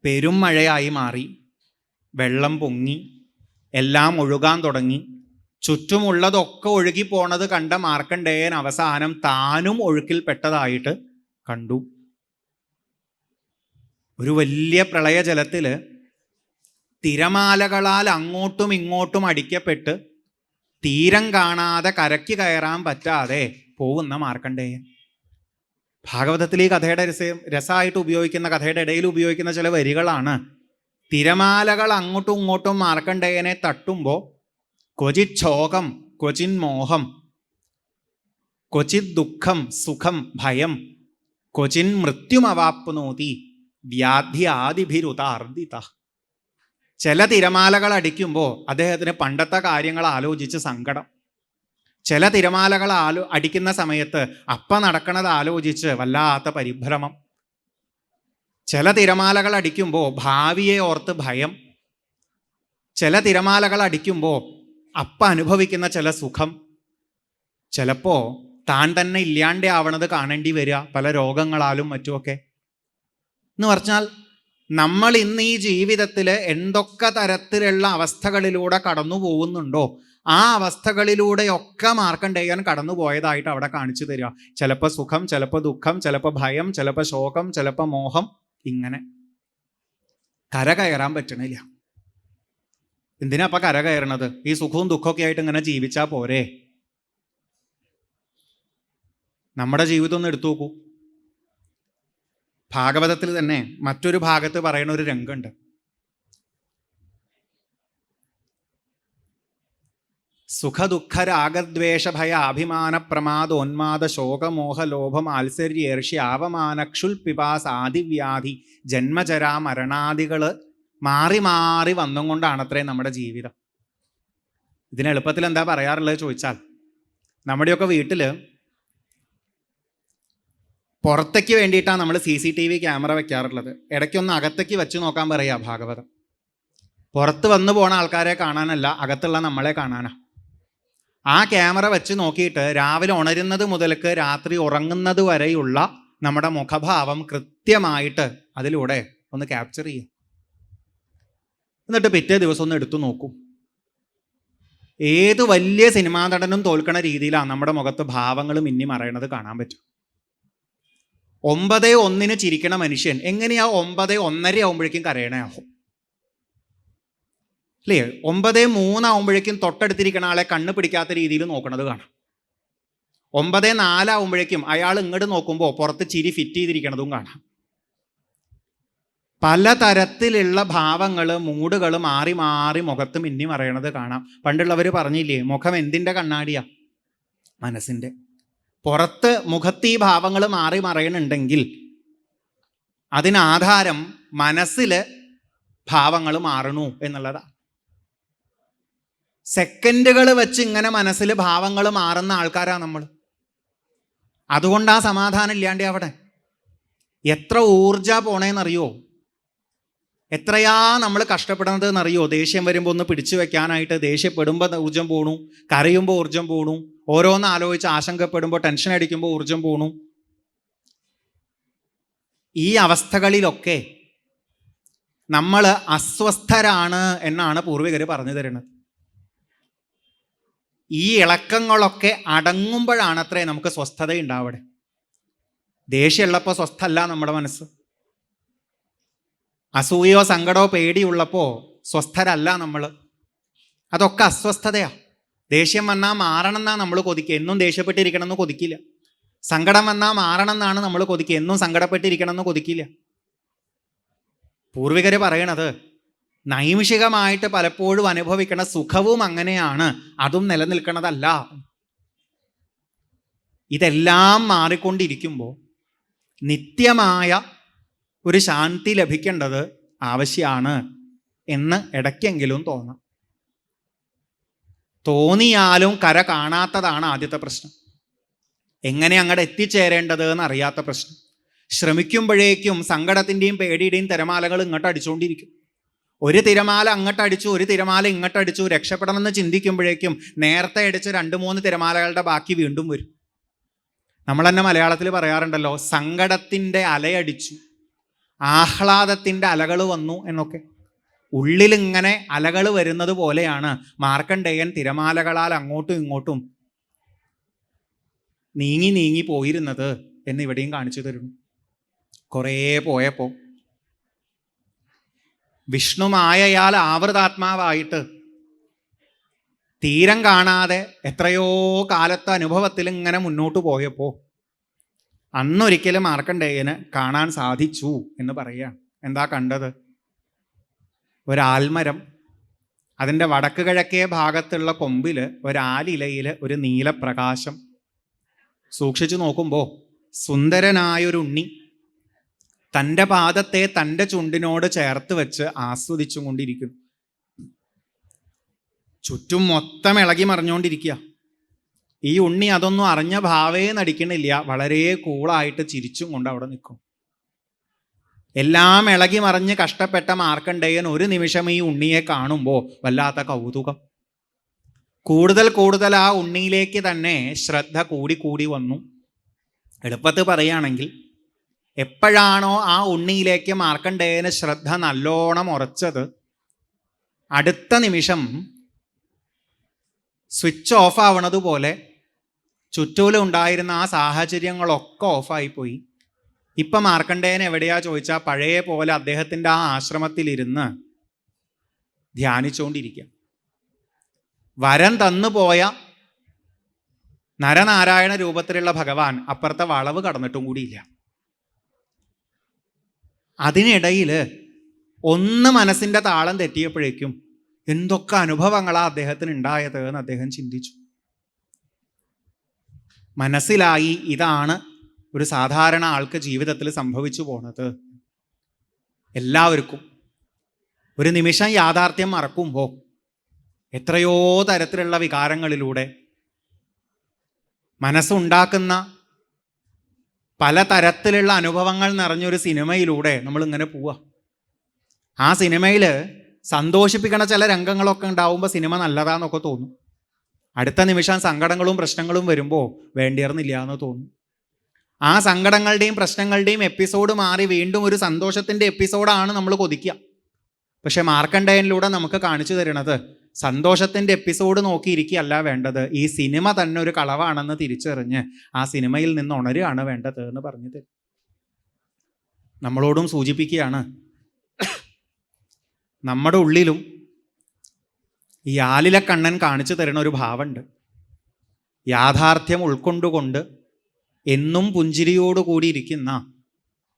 [SPEAKER 1] പെരും മഴയായി മാറി. വെള്ളം പൊങ്ങി, എല്ലാം ഒഴുകാൻ തുടങ്ങി. ചുറ്റുമുള്ളതൊക്കെ ഒഴുകിപ്പോണത് കണ്ട മാർക്കണ്ഡേയൻ അവസാനം താനും ഒഴുക്കിൽപ്പെട്ടതായിട്ട് കണ്ടു. ഒരു വലിയ പ്രളയജലത്തിൽ തിരമാലകളാൽ അങ്ങോട്ടും ഇങ്ങോട്ടും അടിക്കപ്പെട്ട് തീരം കാണാതെ കരയ്ക്ക് കയറാൻ പറ്റാതെ പോകുന്ന മാർക്കണ്ഡേയൻ. ഭാഗവതത്തിൽ ഈ കഥയുടെ രസമായിട്ട് ഉപയോഗിക്കുന്ന, കഥയുടെ ഇടയിൽ ഉപയോഗിക്കുന്ന ചില വരികളാണ്. തിരമാലകൾ അങ്ങോട്ടും ഇങ്ങോട്ടും മാർക്കണ്ഡേയനെ തട്ടുമ്പോൾ ക്വചിത് ശോകം ക്വചിൻ മോഹം, ക്വചിത് ദുഃഖം സുഖം ഭയം, ക്വചിൻ മൃത്യുമവാപ്നോതി വ്യാധ്യാദിഭിരുതാർദിത. ചില തിരമാലകൾ അടിക്കുമ്പോൾ അദ്ദേഹത്തിന് പണ്ടത്തെ കാര്യങ്ങൾ ആലോചിച്ച് സങ്കടം. ചില തിരമാലകൾ അടിക്കുന്ന സമയത്ത് നടക്കണത് ആലോചിച്ച് വല്ലാത്ത പരിഭ്രമം. ചില തിരമാലകൾ അടിക്കുമ്പോൾ ഭാവിയെ ഓർത്ത് ഭയം. ചില തിരമാലകൾ അടിക്കുമ്പോൾ അനുഭവിക്കുന്ന ചില സുഖം. ചിലപ്പോൾ താൻ തന്നെ ഇല്ലാണ്ടേ ആവണത് കാണേണ്ടി വരിക, പല രോഗങ്ങളാലും മറ്റുമൊക്കെ. എന്ന് പറഞ്ഞാൽ നമ്മൾ ഇന്ന് ഈ ജീവിതത്തിൽ എന്തൊക്കെ തരത്തിലുള്ള അവസ്ഥകളിലൂടെ കടന്നു പോകുന്നുണ്ടോ ആ അവസ്ഥകളിലൂടെയൊക്കെ മാർക്കണ്ഡേയൻ കടന്നു പോയതായിട്ട് അവിടെ കാണിച്ചു തരിക. ചിലപ്പോൾ സുഖം, ചിലപ്പോൾ ദുഃഖം, ചിലപ്പോൾ ഭയം, ചിലപ്പോൾ ശോകം, ചിലപ്പോൾ മോഹം. ഇങ്ങനെ കര കയറാൻ പറ്റണില്ല. എന്തിനാ അപ്പം കര കയറണത്? ഈ സുഖവും ദുഃഖമൊക്കെ ആയിട്ട് ഇങ്ങനെ ജീവിച്ചാൽ പോരെ? നമ്മുടെ ജീവിതം ഒന്ന് എടുത്തു നോക്കൂ. ഭാഗവതത്തിൽ തന്നെ മറ്റൊരു ഭാഗത്ത് പറയുന്ന ഒരു രംഗമുണ്ട്. സുഖദുഃഖ രാഗദ്വേഷ ഭയ അഭിമാന പ്രമാദോന്മാദ ശോകമോഹ ലോഭം ആത്സര്യ ഈർഷ്യ ആവമാന ക്ഷുൽപിപാസ ആദിവ്യാധി ജന്മജരാ മരണാദികൾ മാറി മാറി വന്നും കൊണ്ടാണത്രേ നമ്മുടെ ജീവിതം. ഇതിന് എളുപ്പത്തിൽ എന്താ പറയാറുള്ളത് ചോദിച്ചാൽ, നമ്മുടെയൊക്കെ വീട്ടിൽ പുറത്തേക്ക് വേണ്ടിയിട്ടാണ് നമ്മൾ CCTV ക്യാമറ വെക്കാറുള്ളത്. ഇടയ്ക്കൊന്ന് അകത്തേക്ക് വെച്ച് നോക്കാൻ പറയാ ഭാഗവതം. പുറത്ത് വന്നു പോണ ആൾക്കാരെ കാണാനല്ല, അകത്തുള്ള നമ്മളെ കാണാനാ. ആ ക്യാമറ വെച്ച് നോക്കിയിട്ട് രാവിലെ ഉണരുന്നത് മുതൽക്ക് രാത്രി ഉറങ്ങുന്നത് വരെയുള്ള നമ്മുടെ മുഖഭാവം കൃത്യമായിട്ട് അതിലൂടെ ഒന്ന് ക്യാപ്ചർ ചെയ്യുക. എന്നിട്ട് പിറ്റേ ദിവസം ഒന്ന് എടുത്തു നോക്കൂ. ഏത് വലിയ സിനിമാ നടനും തോൽക്കണ രീതിയിലാണ് നമ്മുടെ മുഖത്ത് ഭാവങ്ങൾ മിന്നി മറയണത് കാണാൻ പറ്റും. 9:01 ചിരിക്കണ മനുഷ്യൻ എങ്ങനെയാ 9:01 ആവുമ്പോഴേക്കും കരയണയാവും അല്ലേ? 9:03 ആവുമ്പോഴേക്കും തൊട്ടടുത്തിരിക്കണ ആളെ കണ്ണ് പിടിക്കാത്ത രീതിയിൽ നോക്കണത് കാണാം. 9:04 ആവുമ്പോഴേക്കും അയാൾ ഇങ്ങോട്ട് നോക്കുമ്പോൾ പുറത്ത് ചിരി ഫിറ്റ് ചെയ്തിരിക്കണതും കാണാം. പലതരത്തിലുള്ള ഭാവങ്ങൾ, മൂടുകൾ മാറി മാറി മുഖത്ത് മിന്നി മറയണത് കാണാം. പണ്ടുള്ളവർ പറഞ്ഞില്ലേ, മുഖം എന്തിൻ്റെ കണ്ണാടിയാ? മനസ്സിൻ്റെ. പുറത്ത് മുഖത്ത് ഈ ഭാവങ്ങൾ മാറി മറയണുണ്ടെങ്കിൽ അതിനാധാരം മനസ്സിൽ ഭാവങ്ങൾ മാറണു എന്നുള്ളതാണ്. സെക്കൻഡുകൾ വെച്ച് ഇങ്ങനെ മനസ്സിൽ ഭാവങ്ങൾ മാറുന്ന ആൾക്കാരാണ് നമ്മൾ. അതുകൊണ്ട് ആ സമാധാനം ഇല്ലാണ്ട് അവിടെ എത്ര ഊർജ പോണേന്നറിയോ, എത്രയാ നമ്മൾ കഷ്ടപ്പെടുന്നത് എന്നറിയോ? ദേഷ്യം വരുമ്പോൾ ഒന്ന് പിടിച്ചു വെക്കാനായിട്ട് ദേഷ്യപ്പെടുമ്പോൾ ഊർജം പോണു, കരയുമ്പോൾ ഊർജം പോണു, ഓരോന്ന് ആലോചിച്ച് ആശങ്കപ്പെടുമ്പോൾ ടെൻഷൻ അടിക്കുമ്പോൾ ഊർജം പോണു. ഈ അവസ്ഥകളിലൊക്കെ നമ്മൾ അസ്വസ്ഥരാണ് എന്നാണ് പൂർവികർ പറഞ്ഞു തരുന്നത്. ഈ ഇളക്കങ്ങളൊക്കെ അടങ്ങുമ്പോഴാണത്രേ നമുക്ക് സ്വസ്ഥത ഉണ്ടാവട്ടെ. ദേഷ്യമുള്ളപ്പോൾ സ്വസ്ഥല്ല നമ്മുടെ മനസ്സ്. അസൂയോ സങ്കടമോ പേടിയുള്ളപ്പോൾ സ്വസ്ഥരല്ല നമ്മൾ. അതൊക്കെ അസ്വസ്ഥതയാണ്. ദേഷ്യം വന്നാൽ മാറണം എന്നാണ് നമ്മൾ കൊതിക്കുക, എന്നും ദേഷ്യപ്പെട്ടിരിക്കണം എന്ന് കൊതിക്കില്ല. സങ്കടം വന്നാൽ മാറണം എന്നാണ് നമ്മൾ കൊതിക്കുക, എന്നും സങ്കടപ്പെട്ടിരിക്കണം എന്ന് കൊതിക്കില്ല. പൂർവികർ പറയണത് നൈമിഷികമായിട്ട് പലപ്പോഴും അനുഭവിക്കുന്ന സുഖവും അങ്ങനെയാണ്, അതും നിലനിൽക്കണതല്ല. ഇതെല്ലാം മാറിക്കൊണ്ടിരിക്കുമ്പോൾ നിത്യമായ ഒരു ശാന്തി ലഭിക്കേണ്ടത് ആവശ്യമാണ് എന്ന് ഇടയ്ക്കെങ്കിലും തോന്നാം. തോന്നിയാലും കര കാണാത്തതാണ് ആദ്യത്തെ പ്രശ്നം. എങ്ങനെ അങ്ങോട്ട് എത്തിച്ചേരേണ്ടത് എന്ന് അറിയാത്ത പ്രശ്നം. ശ്രമിക്കുമ്പോഴേക്കും സങ്കടത്തിൻ്റെയും പേടിയുടെയും തിരമാലകൾ ഇങ്ങോട്ട് അടിച്ചുകൊണ്ടിരിക്കും. ഒരു തിരമാല അങ്ങോട്ടടിച്ചു, ഒരു തിരമാല ഇങ്ങോട്ടടിച്ചു. രക്ഷപ്പെടണമെന്ന് ചിന്തിക്കുമ്പോഴേക്കും നേരത്തെ അടിച്ച 2-3 തിരമാലകളുടെ ബാക്കി വീണ്ടും വരും. നമ്മൾ തന്നെ മലയാളത്തിൽ പറയാറുണ്ടല്ലോ, സങ്കടത്തിൻ്റെ അലയടിച്ചു, ആഹ്ലാദത്തിൻ്റെ അലകൾ വന്നു എന്നൊക്കെ. ഉള്ളിലിങ്ങനെ അലകൾ വരുന്നത് പോലെയാണ് മാർക്കണ്ഡേയൻ തിരമാലകളാൽ അങ്ങോട്ടും ഇങ്ങോട്ടും നീങ്ങി നീങ്ങി പോയിരുന്നത് എന്ന് ഇവിടെയും കാണിച്ചു തരുന്നു. കുറേ പോയപ്പോൾ വിഷ്ണുമായയാൽ ആവൃതാത്മാവായിട്ട് തീരം കാണാതെ എത്രയോ കാലത്തെ അനുഭവത്തിൽ ഇങ്ങനെ മുന്നോട്ട് പോയപ്പോൾ അന്നൊരിക്കലും മാർക്കണ്ഡേയന് കാണാൻ സാധിച്ചു എന്ന് പറയുകയാണ്. എന്താ കണ്ടത്? ഒരാൽമരം, അതിൻ്റെ വടക്ക് കിഴക്കേ ഭാഗത്തുള്ള കൊമ്പിൽ ഒരാലിലയിൽ ഒരു നീലപ്രകാശം. സൂക്ഷിച്ചു നോക്കുമ്പോൾ സുന്ദരനായൊരു ഉണ്ണി തൻ്റെ പാദത്തെ തൻ്റെ ചുണ്ടിനോട് ചേർത്ത് വെച്ച് ആസ്വദിച്ചും കൊണ്ടിരിക്കുന്നു. ചുറ്റും മൊത്തം ഇളകി മറിഞ്ഞുകൊണ്ടിരിക്കുക. ഈ ഉണ്ണി അതൊന്നും അറിഞ്ഞ ഭാവേ നടിക്കണില്ല, വളരെ കൂളായിട്ട് ചിരിച്ചും കൊണ്ട് അവിടെ നിൽക്കും. എല്ലാം ഇളകി മറിഞ്ഞ് കഷ്ടപ്പെട്ട മാർക്കണ്ഡേയൻ ഒരു നിമിഷം ഈ ഉണ്ണിയെ കാണുമ്പോൾ വല്ലാത്ത കൗതുകം. കൂടുതൽ കൂടുതൽ ആ ഉണ്ണിയിലേക്ക് തന്നെ ശ്രദ്ധ കൂടി വന്നു. എളുപ്പത്തിൽ പറയുകയാണെങ്കിൽ, എപ്പോഴാണോ ആ ഉണ്ണിയിലേക്ക് മാർക്കണ്ഡേയന് ശ്രദ്ധ നല്ലോണം ഉറച്ചത്, അടുത്ത നിമിഷം സ്വിച്ച് ഓഫ് ആവണതുപോലെ ചുറ്റൂലും ഉണ്ടായിരുന്ന ആ സാഹചര്യങ്ങളൊക്കെ ഓഫായിപ്പോയി. ഇപ്പം മാർക്കണ്ഡേയൻ എവിടെയാ ചോദിച്ചാൽ പഴയ പോലെ അദ്ദേഹത്തിൻ്റെ ആ ആശ്രമത്തിലിരുന്ന് ധ്യാനിച്ചുകൊണ്ടിരിക്കുക. വരം തന്നുപോയ നരനാരായണ രൂപത്തിലുള്ള ഭഗവാൻ അപ്പുറത്തെ വളവ് കടന്നിട്ടും കൂടിയില്ല. അതിനിടയിൽ ഒന്ന് മനസ്സിൻ്റെ താളം തെറ്റിയപ്പോഴേക്കും എന്തൊക്കെ അനുഭവങ്ങളാണ് അദ്ദേഹത്തിന് ഉണ്ടായത് എന്ന് അദ്ദേഹം ചിന്തിച്ചു. മനസ്സിലായി, ഇതാണ് ഒരു സാധാരണ ആൾക്ക് ജീവിതത്തിൽ സംഭവിച്ചു പോണത്. എല്ലാവർക്കും ഒരു നിമിഷം യാഥാർത്ഥ്യം മറക്കുമ്പോൾ എത്രയോ തരത്തിലുള്ള വികാരങ്ങളിലൂടെ മനസ്സുണ്ടാക്കുന്ന പലതരത്തിലുള്ള അനുഭവങ്ങൾ നിറഞ്ഞൊരു സിനിമയിലൂടെ നമ്മളിങ്ങനെ പോവുക. ആ സിനിമയിൽ സന്തോഷിപ്പിക്കണ ചില രംഗങ്ങളൊക്കെ ഉണ്ടാവുമ്പോൾ സിനിമ നല്ലതാന്നൊക്കെ തോന്നും. അടുത്ത നിമിഷം സങ്കടങ്ങളും പ്രശ്നങ്ങളും വരുമ്പോൾ വേണ്ടിയിരുന്നില്ല എന്ന് തോന്നും. ആ സങ്കടങ്ങളുടെയും പ്രശ്നങ്ങളുടെയും എപ്പിസോഡ് മാറി വീണ്ടും ഒരു സന്തോഷത്തിൻ്റെ എപ്പിസോഡാണ് നമ്മൾ കൊതിക്കുക. പക്ഷെ മാർക്കണ്ഡേയനിലൂടെ നമുക്ക് കാണിച്ചു തരുന്നത് സന്തോഷത്തിൻ്റെ എപ്പിസോഡ് നോക്കിയിരിക്കുകയല്ല വേണ്ടത്, ഈ സിനിമ തന്നെ ഒരു കളവാണെന്ന് തിരിച്ചറിഞ്ഞ് ആ സിനിമയിൽ നിന്ന് ഉണരുകയാണ് വേണ്ടത് എന്ന് പറഞ്ഞു തരും. നമ്മളോടും സൂചിപ്പിക്കുകയാണ്, നമ്മുടെ ഉള്ളിലും ഈ ആലില കണ്ണൻ കാണിച്ചു തരുന്ന ഒരു ഭാവമുണ്ട്. യാഥാർത്ഥ്യം ഉൾക്കൊണ്ടുകൊണ്ട് എന്നും പുഞ്ചിരിയോടുകൂടി ഇരിക്കുന്ന,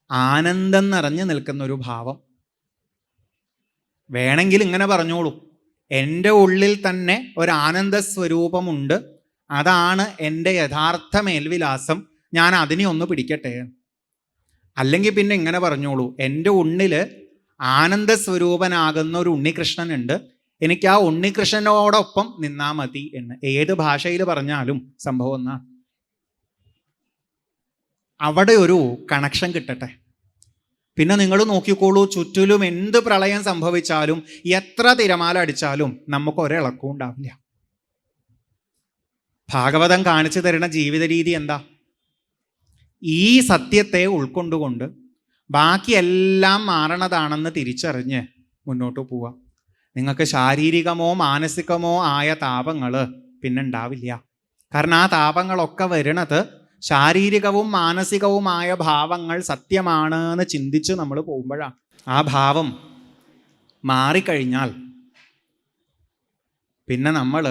[SPEAKER 1] ആനന്ദം നിറഞ്ഞു നിൽക്കുന്ന ഒരു ഭാവം. വേണമെങ്കിൽ ഇങ്ങനെ പറഞ്ഞോളൂ, എൻ്റെ ഉള്ളിൽ തന്നെ ഒരു ആനന്ദ സ്വരൂപമുണ്ട്, അതാണ് എൻ്റെ യഥാർത്ഥ മേൽവിലാസം, ഞാൻ അതിനെ ഒന്ന് പിടിക്കട്ടെ. അല്ലെങ്കിൽ പിന്നെ ഇങ്ങനെ പറഞ്ഞോളൂ, എൻ്റെ ഉള്ളിൽ ആനന്ദ സ്വരൂപനാകുന്ന ഒരു ഉണ്ണികൃഷ്ണനുണ്ട്, എനിക്ക് ആ ഉണ്ണികൃഷ്ണനോടൊപ്പം നിന്നാ മതി എന്ന്. ഏത് ഭാഷയിൽ പറഞ്ഞാലും സംഭവം എന്നാണ്. അവിടെ ഒരു കണക്ഷൻ കിട്ടട്ടെ. പിന്നെ നിങ്ങൾ നോക്കിക്കോളൂ, ചുറ്റിലും എന്ത് പ്രളയം സംഭവിച്ചാലും എത്ര തിരമാല അടിച്ചാലും നമുക്ക് ഒരിളക്കവും ഉണ്ടാവില്ല. ഭാഗവതം കാണിച്ചു തരുന്ന ജീവിത രീതി എന്താ? ഈ സത്യത്തെ ഉൾക്കൊണ്ടുകൊണ്ട് ബാക്കിയെല്ലാം മാറണതാണെന്ന് തിരിച്ചറിഞ്ഞ് മുന്നോട്ട് പോവുക. നിങ്ങൾക്ക് ശാരീരികമോ മാനസികമോ ആയ താപങ്ങൾ പിന്നെ ഉണ്ടാവില്ല. കാരണം ആ താപങ്ങളൊക്കെ വരുന്നത് ശാരീരികവും മാനസികവുമായ ഭാവങ്ങൾ സത്യമാണ് എന്ന് ചിന്തിച്ച് നമ്മൾ പോകുമ്പോഴാണ്. ആ ഭാവം മാറിക്കഴിഞ്ഞാൽ പിന്നെ നമ്മൾ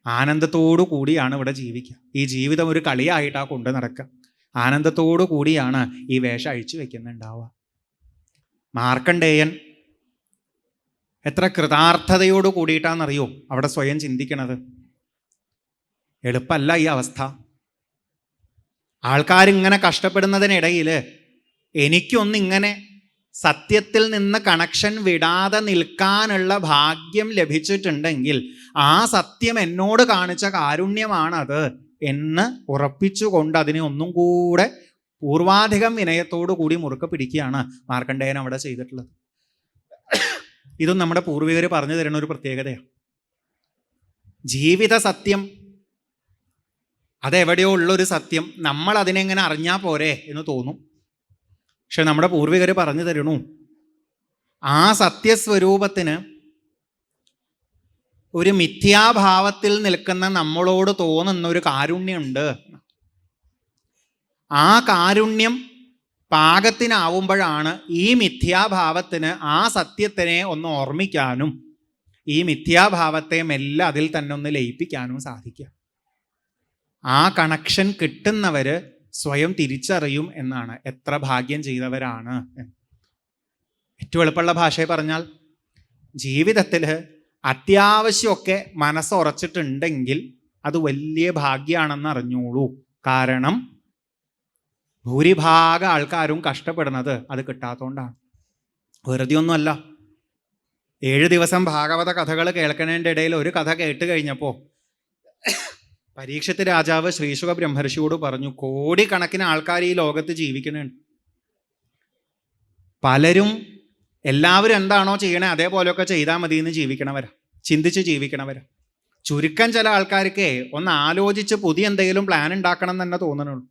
[SPEAKER 1] ആനന്ദത്തോടു കൂടിയാണ് ഇവിടെ ജീവിക്കുക. ഈ ജീവിതം ഒരു കളിയായിട്ടാണ് കൊണ്ട് നടക്കുക. ആനന്ദത്തോടു കൂടിയാണ് ഈ വേഷം അഴിച്ചു വെക്കുന്നുണ്ടാവുക. മാർക്കണ്ഡേയൻ എത്ര കൃതാർത്ഥതയോട് കൂടിയിട്ടാണെന്നറിയോ അവിടെ സ്വയം ചിന്തിക്കണത്. എളുപ്പമല്ല ഈ അവസ്ഥ. ആൾക്കാരിങ്ങനെ കഷ്ടപ്പെടുന്നതിനിടയിൽ എനിക്കൊന്നിങ്ങനെ സത്യത്തിൽ നിന്ന് കണക്ഷൻ വിടാതെ നിൽക്കാനുള്ള ഭാഗ്യം ലഭിച്ചിട്ടുണ്ടെങ്കിൽ ആ സത്യം എന്നോട് കാണിച്ച കാരുണ്യമാണത് എന്ന് ഉറപ്പിച്ചുകൊണ്ട് അതിനെ ഒന്നും കൂടെ പൂർവാധികം വിനയത്തോടു കൂടി മുറുക്കെ പിടിക്കുകയാണ് മാർക്കണ്ഡേയൻ അവിടെ ചെയ്തിട്ടുള്ളത്. ഇതും നമ്മുടെ പൂർവികർ പറഞ്ഞു തരുന്ന ഒരു പ്രത്യേകതയാണ്. ജീവിത സത്യം അതെവിടെയോ ഉള്ളൊരു സത്യം, നമ്മൾ അതിനെങ്ങനെ അറിഞ്ഞാൽ പോരെ എന്ന് തോന്നും. പക്ഷെ നമ്മുടെ പൂർവികർ പറഞ്ഞു തരണു, ആ സത്യസ്വരൂപത്തിന് ഒരു മിഥ്യാഭാവത്തിൽ നിൽക്കുന്ന നമ്മളോട് തോന്നുന്ന ഒരു കാരുണ്യമുണ്ട്. ആ കാരുണ്യം പാകത്തിനാവുമ്പോഴാണ് ഈ മിഥ്യാഭാവത്തിന് ആ സത്യത്തിനെ ഒന്ന് ഓർമ്മിക്കാനും ഈ മിഥ്യാഭാവത്തെ മെല്ലെ അതിൽ തന്നെ ഒന്ന് ലയിപ്പിക്കാനും സാധിക്കുക. ആ കണക്ഷൻ കിട്ടുന്നവർ സ്വയം തിരിച്ചറിയും എന്നാണ്. എത്ര ഭാഗ്യം ചെയ്തവരാണ്. ഏറ്റവും എളുപ്പമുള്ള ഭാഷയിൽ പറഞ്ഞാൽ, ജീവിതത്തിൽ അത്യാവശ്യമൊക്കെ മനസ്സുറച്ചിട്ടുണ്ടെങ്കിൽ അത് വലിയ ഭാഗ്യമാണെന്ന് അറിഞ്ഞോളൂ. കാരണം ഭൂരിഭാഗം ആൾക്കാരും കഷ്ടപ്പെടുന്നത് അത് കിട്ടാത്തതുകൊണ്ടാണ്. വെറുതെ ഒന്നുമല്ല. 7 ദിവസം ഭാഗവത കഥകൾ കേൾക്കുന്നതിൻ്റെ ഇടയിൽ ഒരു കഥ കേട്ട് കഴിഞ്ഞപ്പോൾ പരീക്ഷത്ത് രാജാവ് ശ്രീശുക ബ്രഹ്മർഷിയോട് പറഞ്ഞു, കോടിക്കണക്കിന് ആൾക്കാർ ഈ ലോകത്ത് ജീവിക്കുന്നുണ്ട്. പലരും എല്ലാവരും എന്താണോ ചെയ്യണേ അതേപോലെയൊക്കെ ചെയ്താൽ മതി എന്ന് ജീവിക്കണവരാ, ചിന്തിച്ച് ജീവിക്കണവരാ. ചുരുക്കം ചില ആൾക്കാർക്ക് ഒന്ന് ആലോചിച്ച് പുതിയ എന്തെങ്കിലും പ്ലാൻ ഉണ്ടാക്കണം എന്ന് തന്നെ തോന്നുന്നുള്ളൂ.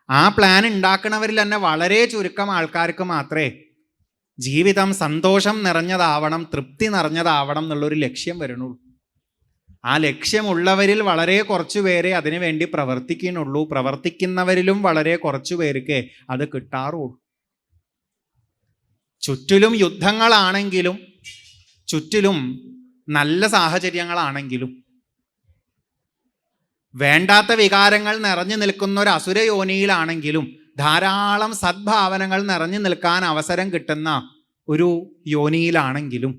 [SPEAKER 1] ആ പ്ലാൻ ഉണ്ടാക്കണവരിൽ തന്നെ വളരെ ചുരുക്കം ആൾക്കാർക്ക് മാത്രമേ ജീവിതം സന്തോഷം നിറഞ്ഞതാവണം, തൃപ്തി നിറഞ്ഞതാവണം എന്നുള്ളൊരു ലക്ഷ്യം വരണുള്ളൂ. ആ ലക്ഷ്യമുള്ളവരിൽ വളരെ കുറച്ചു പേരെ അതിനു വേണ്ടി പ്രവർത്തിക്കുന്നുള്ളൂ. പ്രവർത്തിക്കുന്നവരിലും വളരെ കുറച്ചു പേർക്ക് അത് കിട്ടാറുള്ളൂ. ചുറ്റിലും യുദ്ധങ്ങളാണെങ്കിലും ചുറ്റിലും നല്ല സാഹചര്യങ്ങളാണെങ്കിലും വേണ്ടാത്ത വികാരങ്ങൾ നിറഞ്ഞു നിൽക്കുന്ന ഒരു അസുരയോനിയിലാണെങ്കിലും ധാരാളം സദ്ഭാവനകൾ നിറഞ്ഞു നിൽക്കാൻ അവസരം കിട്ടുന്ന ഒരു യോനിയിലാണെങ്കിലും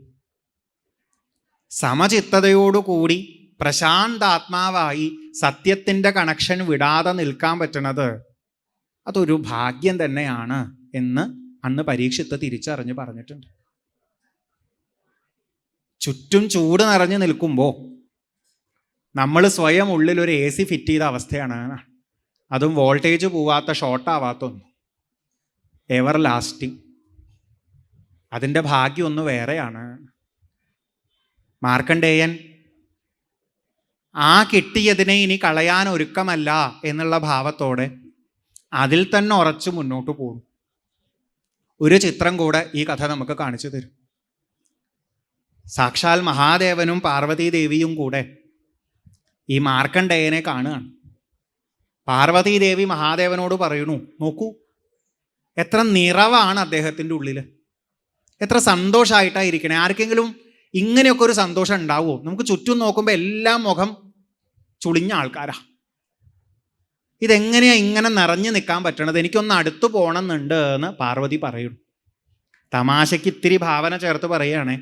[SPEAKER 1] സമചിത്തതയോടുകൂടി പ്രശാന്താത്മാവായി സത്യത്തിൻ്റെ കണക്ഷൻ വിടാതെ നിൽക്കാൻ പറ്റുന്നത് അതൊരു ഭാഗ്യം തന്നെയാണ് എന്ന് അന്ന് പരീക്ഷിത്ത് തിരിച്ചറിഞ്ഞ് പറഞ്ഞിട്ടുണ്ട്. ചുറ്റും ചൂട് നിറഞ്ഞു നിൽക്കുമ്പോൾ നമ്മൾ സ്വയം ഉള്ളിലൊരു AC ഫിറ്റ് ചെയ്ത അവസ്ഥയാണ്. അതും വോൾട്ടേജ് പോവാത്ത, ഷോർട്ടാവാത്തൊന്നും, എവർ ലാസ്റ്റിംഗ്. അതിൻ്റെ ഭാഗ്യം ഒന്ന് വേറെയാണ്. മാർക്കണ്ഡേയൻ ആ കിട്ടിയതിനെ ഇനി കളയാൻ ഒരുക്കമല്ല എന്നുള്ള ഭാവത്തോടെ അതിൽ തന്നെ ഉറച്ചു മുന്നോട്ട് പോകും. ഒരു ചിത്രം കൂടെ ഈ കഥ നമുക്ക് കാണിച്ചു തരും. സാക്ഷാൽ മഹാദേവനും പാർവതീദേവിയും കൂടെ ഈ മാർക്കണ്ഡേയനെ കാണുകയാണ്. പാർവതീദേവി മഹാദേവനോട് പറയുന്നു, നോക്കൂ എത്ര നിറവാണ് അദ്ദേഹത്തിൻ്റെ ഉള്ളിൽ, എത്ര സന്തോഷമായിട്ടാണ് ഇരിക്കണേ. ആർക്കെങ്കിലും ഇങ്ങനെയൊക്കെ ഒരു സന്തോഷം ഉണ്ടാവുമോ? നമുക്ക് ചുറ്റും നോക്കുമ്പോൾ എല്ലാം മുഖം ചുളിഞ്ഞ ആൾക്കാരാ. ഇതെങ്ങനെയാ ഇങ്ങനെ നിറഞ്ഞു നിൽക്കാൻ പറ്റണത്? എനിക്കൊന്ന് അടുത്തു പോകണമെന്നുണ്ട് എന്ന് പാർവതി പറയുന്നു. തമാശയ്ക്ക് ഇത്തിരി ഭാവന ചേർത്ത് പറയുകയാണേ,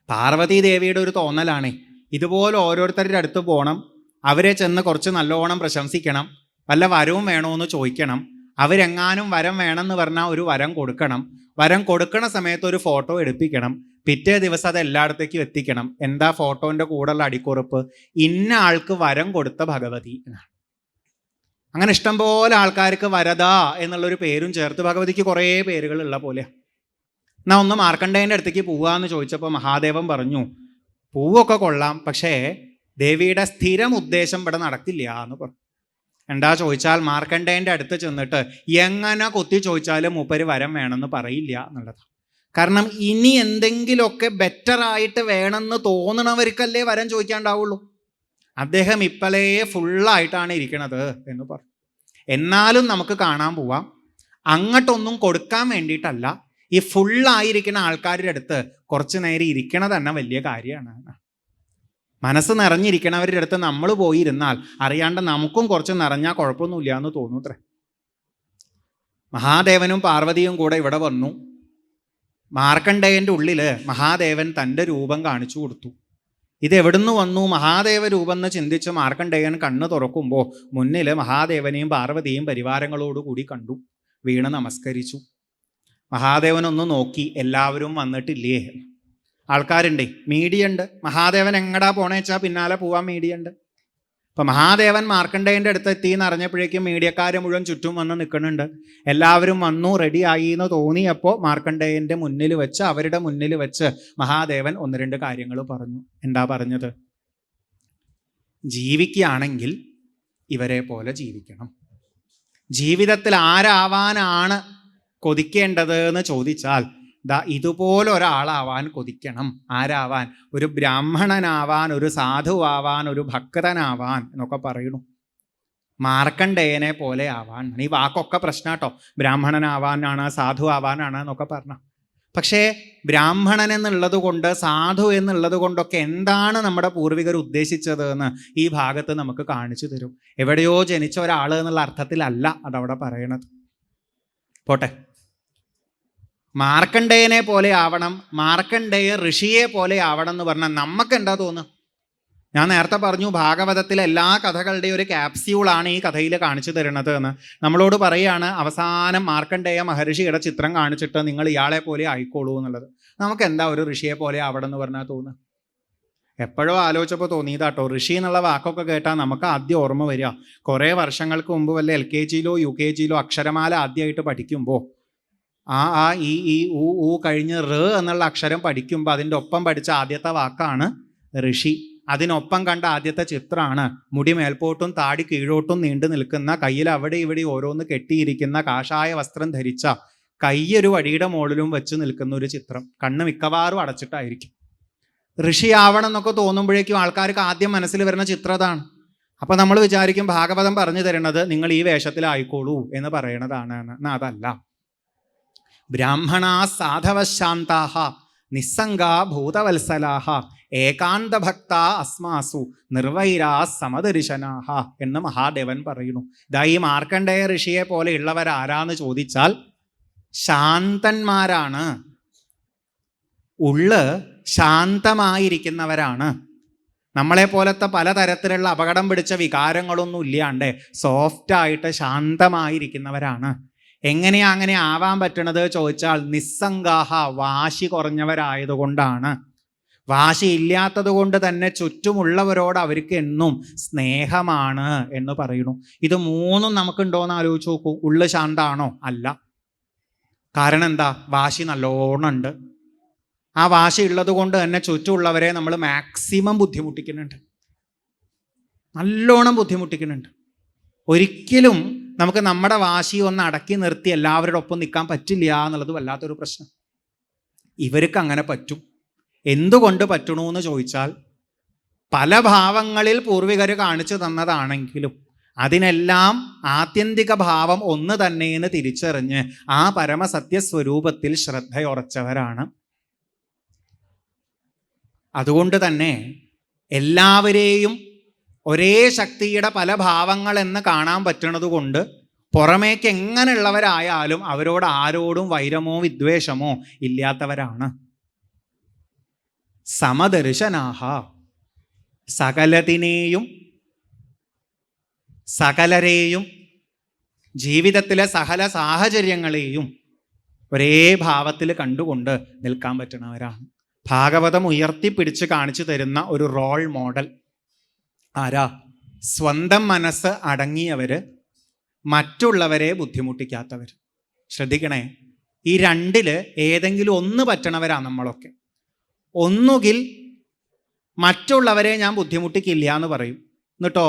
[SPEAKER 1] പാർവതി ദേവിയുടെ ഒരു തോന്നലാണേ, ഇതുപോലെ ഓരോരുത്തരുടെ അടുത്ത് പോകണം, അവരെ ചെന്ന് കുറച്ച് നല്ലോണം പ്രശംസിക്കണം, വല്ല വരവും വേണമെന്ന് ചോദിക്കണം, അവരെങ്ങാനും വരം വേണമെന്ന് പറഞ്ഞാൽ ഒരു വരം കൊടുക്കണം, വരം കൊടുക്കണ സമയത്ത് ഒരു ഫോട്ടോ എടുപ്പിക്കണം, പിറ്റേ ദിവസം അത് എല്ലായിടത്തേക്കും എത്തിക്കണം. എന്താ ഫോട്ടോൻ്റെ കൂടെയുള്ള അടിക്കുറിപ്പ്? ഇന്ന ആൾക്ക് വരം കൊടുത്ത ഭഗവതി എന്നാണ്. അങ്ങനെ ഇഷ്ടംപോലെ ആൾക്കാർക്ക് വരദ എന്നുള്ളൊരു പേരും ചേർത്ത് ഭഗവതിക്ക് കുറേ പേരുകളുള്ള പോലെയാണ്. എന്നാൽ ഒന്ന് മാർക്കണ്ഡേയൻ്റെ അടുത്തേക്ക് പോവാന്ന് ചോദിച്ചപ്പോൾ മഹാദേവൻ പറഞ്ഞു, പൂവൊക്കെ കൊള്ളാം, പക്ഷേ ദേവിയുടെ സ്ഥിരം ഉദ്ദേശം ഇവിടെ നടക്കില്ല എന്ന് പറഞ്ഞു. എന്താ ചോദിച്ചാൽ മാർക്കണ്ഡേയൻ്റെ അടുത്ത് ചെന്നിട്ട് എങ്ങനെ കൊത്തി ചോദിച്ചാലും മൂപ്പര് വരം വേണമെന്ന് പറയില്ല എന്നുള്ളതാണ്. കാരണം ഇനി എന്തെങ്കിലുമൊക്കെ ബെറ്ററായിട്ട് വേണമെന്ന് തോന്നണവർക്കല്ലേ വരം ചോദിക്കാണ്ടാവുള്ളൂ. അദ്ദേഹം ഇപ്പോഴേ ഫുള്ളായിട്ടാണ് ഇരിക്കണത് എന്ന് പറഞ്ഞു. എന്നാലും നമുക്ക് കാണാൻ പോവാം, അങ്ങോട്ടൊന്നും കൊടുക്കാൻ വേണ്ടിയിട്ടല്ല, ഈ ഫുള്ളായിരിക്കുന്ന ആൾക്കാരുടെ അടുത്ത് കുറച്ച് നേരം ഇരിക്കണത് തന്നെ വലിയ കാര്യമാണ്. മനസ്സ് നിറഞ്ഞിരിക്കണവരുടെ അടുത്ത് നമ്മൾ പോയിരുന്നാൽ അറിയാണ്ട് നമുക്കും കുറച്ച് നിറഞ്ഞാൽ കുഴപ്പമൊന്നുമില്ല എന്ന് തോന്നൂത്രേ. മഹാദേവനും പാർവതിയും കൂടെ ഇവിടെ വന്നു. മാർക്കണ്ഡേയൻ്റെ ഉള്ളിൽ മഹാദേവൻ തൻ്റെ രൂപം കാണിച്ചു കൊടുത്തു. ഇതെവിടുന്ന് വന്നു മഹാദേവ രൂപം എന്ന് ചിന്തിച്ച് മാർക്കണ്ഡേയൻ കണ്ണ് തുറക്കുമ്പോൾ മുന്നിൽ മഹാദേവനെയും പാർവതിയും പരിവാരങ്ങളോടുകൂടി കണ്ടു. വീണ് നമസ്കരിച്ചു. മഹാദേവനൊന്ന് നോക്കി, എല്ലാവരും വന്നിട്ടില്ലേ? ആൾക്കാരുണ്ടേ, മീഡിയ ഉണ്ട്. മഹാദേവൻ എങ്ങടാ പോണേച്ചാൽ പിന്നാലെ പോവാൻ മീഡിയ ഉണ്ട്. അപ്പം മഹാദേവൻ മാർക്കണ്ഡേയൻ്റെ അടുത്ത് എത്തി എന്ന് അറിഞ്ഞപ്പോഴേക്കും മീഡിയക്കാർ മുഴുവൻ ചുറ്റും വന്ന് നിൽക്കുന്നുണ്ട്. എല്ലാവരും വന്നു റെഡിയായി എന്ന് തോന്നിയപ്പോൾ മാർക്കണ്ഡേയൻ്റെ മുന്നിൽ വെച്ച്, അവരുടെ മുന്നിൽ വെച്ച് മഹാദേവൻ ഒന്ന് രണ്ട് കാര്യങ്ങൾ പറഞ്ഞു. എന്താ പറഞ്ഞത്? ജീവിക്കുകയാണെങ്കിൽ ഇവരെ പോലെ ജീവിക്കണം. ജീവിതത്തിൽ ആരാവാനാണ് കൊതിക്കേണ്ടത് എന്ന് ചോദിച്ചാൽ ഇതുപോലെ ഒരാളാവാൻ കൊതിക്കണം. ആരാവാൻ? ഒരു ബ്രാഹ്മണനാവാൻ, ഒരു സാധുവാവാൻ, ഒരു ഭക്തനാവാൻ എന്നൊക്കെ പറയുന്നു. മാർക്കണ്ഡേയനെ പോലെ ആവാൻ. ഈ വാക്കൊക്കെ പ്രശ്നാട്ടോ, ബ്രാഹ്മണനാവാനാണ് സാധു ആവാനാണ് എന്നൊക്കെ പറഞ്ഞ. പക്ഷേ ബ്രാഹ്മണൻ എന്നുള്ളത് കൊണ്ട്, സാധു എന്നുള്ളത് കൊണ്ടൊക്കെ എന്താണ് നമ്മുടെ പൂർവികർ ഉദ്ദേശിച്ചത് എന്ന് ഈ ഭാഗത്ത് നമുക്ക് കാണിച്ചു തരും. എവിടെയോ ജനിച്ച ഒരാൾ എന്നുള്ള അർത്ഥത്തിലല്ല അതവിടെ പറയണത്. പോട്ടെ, മാർക്കണ്ഡേയനെ പോലെ ആവണം, മാർക്കണ്ഡേയ ഋഷിയെ പോലെ ആവണം എന്ന് പറഞ്ഞാൽ നമുക്ക് എന്താ തോന്നുക? ഞാൻ നേരത്തെ പറഞ്ഞു, ഭാഗവതത്തിലെ എല്ലാ കഥകളുടെയും ഒരു ക്യാപ്സ്യൂളാണ് ഈ കഥയിൽ കാണിച്ചു തരുന്നത് എന്ന്. നമ്മളോട് പറയുകയാണ്, അവസാനം മാർക്കണ്ഡേയ മഹർഷിയുടെ ചിത്രം കാണിച്ചിട്ട് നിങ്ങൾ ഇയാളെ പോലെ ആയിക്കോളൂ എന്നുള്ളത്. നമുക്ക് എന്താ ഒരു ഋഷിയെ പോലെ ആവണം എന്ന് പറഞ്ഞാൽ തോന്നുക? എപ്പോഴോ ആലോചിച്ചപ്പോൾ തോന്നിയതാട്ടോ. ഋഷി എന്നുള്ള വാക്കൊക്കെ കേട്ടാൽ നമുക്ക് ആദ്യം ഓർമ്മ വരിക, കുറേ വർഷങ്ങൾക്ക് മുമ്പ് വല്ല LKG-യിലോ UKG-യിലോ അക്ഷരമാല ആദ്യമായിട്ട് പഠിക്കുമ്പോൾ ആ ഈ ഊ കഴിഞ്ഞ് എന്നുള്ള അക്ഷരം പഠിക്കുമ്പോൾ അതിൻ്റെ ഒപ്പം പഠിച്ച ആദ്യത്തെ വാക്കാണ് ഋഷി. അതിനൊപ്പം കണ്ട ആദ്യത്തെ ചിത്രമാണ് മുടി മേൽപോട്ടും താടി കീഴോട്ടും നീണ്ടു നിൽക്കുന്ന, കയ്യിൽ അവിടെ ഇവിടെ ഓരോന്ന് കെട്ടിയിരിക്കുന്ന, കാഷായ വസ്ത്രം ധരിച്ച, കയ്യൊരു വടിയുടെ മുകളിലും വെച്ച് നിൽക്കുന്ന ഒരു ചിത്രം. കണ്ണ് മിക്കവാറും അടച്ചിട്ടായിരിക്കും. ഋഷിയാവണം എന്നൊക്കെ തോന്നുമ്പോഴേക്കും ആൾക്കാർക്ക് ആദ്യം മനസ്സിൽ വരുന്ന ചിത്രം അതാണ്. അപ്പം നമ്മൾ വിചാരിക്കും ഭാഗവതം പറഞ്ഞു തരുന്നത് നിങ്ങൾ ഈ വേഷത്തിലായിക്കോളൂ എന്ന് പറയണതാണ്. എന്നാൽ അതല്ല. ബ്രാഹ്മണാ സാധവശാന്താഹ നിസ്സംഗാ ഭൂതവത്സലാഹ ഏകാന്തഭക്ത അസ്മാസു നിർവൈരാ സമദർശനാഹ എന്ന് മഹാദേവൻ പറയുന്നു. ഈ മാർക്കണ്ഡേയ ഋഷിയെ പോലെ ഉള്ളവരാരാന്ന് ചോദിച്ചാൽ ശാന്തന്മാരാണ്, ഉള്ള് ശാന്തമായിരിക്കുന്നവരാണ്. നമ്മളെ പോലത്തെ പലതരത്തിലുള്ള അപകടം പിടിച്ച വികാരങ്ങളൊന്നും ഇല്ലാണ്ട് സോഫ്റ്റായിട്ട് ശാന്തമായിരിക്കുന്നവരാണ്. എങ്ങനെയാ അങ്ങനെ ആവാൻ പറ്റണത് ചോദിച്ചാൽ നിസ്സംഗാഹ, വാശി കുറഞ്ഞവരായതുകൊണ്ടാണ്. വാശി ഇല്ലാത്തത് കൊണ്ട് തന്നെ ചുറ്റുമുള്ളവരോട് അവർക്ക് എന്നും സ്നേഹമാണ് എന്ന് പറയുന്നു. ഇത് മൂന്നും നമുക്കുണ്ടോയെന്ന് ആലോചിച്ച് നോക്കൂ. ഉള്ളു ശാന്താണോ? അല്ല. കാരണം എന്താ? വാശി നല്ലോണം ഉണ്ട്. ആ വാശി ഉള്ളത് കൊണ്ട് തന്നെ ചുറ്റുമുള്ളവരെ നമ്മൾ മാക്സിമം ബുദ്ധിമുട്ടിക്കുന്നുണ്ട്, നല്ലോണം ബുദ്ധിമുട്ടിക്കുന്നുണ്ട്. ഒരിക്കലും നമുക്ക് നമ്മുടെ വാശി ഒന്ന് അടക്കി നിർത്തി എല്ലാവരുടെ ഒപ്പം നിൽക്കാൻ പറ്റില്ല എന്നുള്ളത് വല്ലാത്തൊരു പ്രശ്നം. ഇവർക്ക് അങ്ങനെ പറ്റും. എന്തുകൊണ്ട് പറ്റണമെന്ന് ചോദിച്ചാൽ പല ഭാവങ്ങളിൽ പൂർവികർ കാണിച്ചു തന്നതാണെങ്കിലും അതിനെല്ലാം ആത്യന്തിക ഭാവം ഒന്ന് തന്നെയെന്ന് തിരിച്ചറിഞ്ഞ് ആ പരമസത്യസ്വരൂപത്തിൽ ശ്രദ്ധയുറച്ചവരാണ്. അതുകൊണ്ട് തന്നെ എല്ലാവരെയും ഒരേ ശക്തിയുടെ പല ഭാവങ്ങൾ എന്ന് കാണാൻ പറ്റുന്നത് കൊണ്ട് പുറമേക്ക് എങ്ങനെയുള്ളവരായാലും അവരോട് ആരോടും വൈരമോ വിദ്വേഷമോ ഇല്ലാത്തവരാണ്. സമദർശനാഹ, സകലരെയും ജീവിതത്തിലെ സകല സാഹചര്യങ്ങളെയും ഒരേ ഭാവത്തിൽ കണ്ടുകൊണ്ട് നിൽക്കാൻ പറ്റുന്നവരാണ്. ഭാഗവതം ഉയർത്തിപ്പിടിച്ച് കാണിച്ചു തരുന്ന ഒരു റോൾ മോഡൽ ആരാ? സ്വന്തം മനസ്സ് അടങ്ങിയവര്, മറ്റുള്ളവരെ ബുദ്ധിമുട്ടിക്കാത്തവർ. ശ്രദ്ധിക്കണേ, ഈ രണ്ടില് ഏതെങ്കിലും ഒന്ന് പറ്റണവരാ നമ്മളൊക്കെ. ഒന്നുകിൽ മറ്റുള്ളവരെ ഞാൻ ബുദ്ധിമുട്ടിക്കില്ല എന്ന് പറയും, എന്നിട്ടോ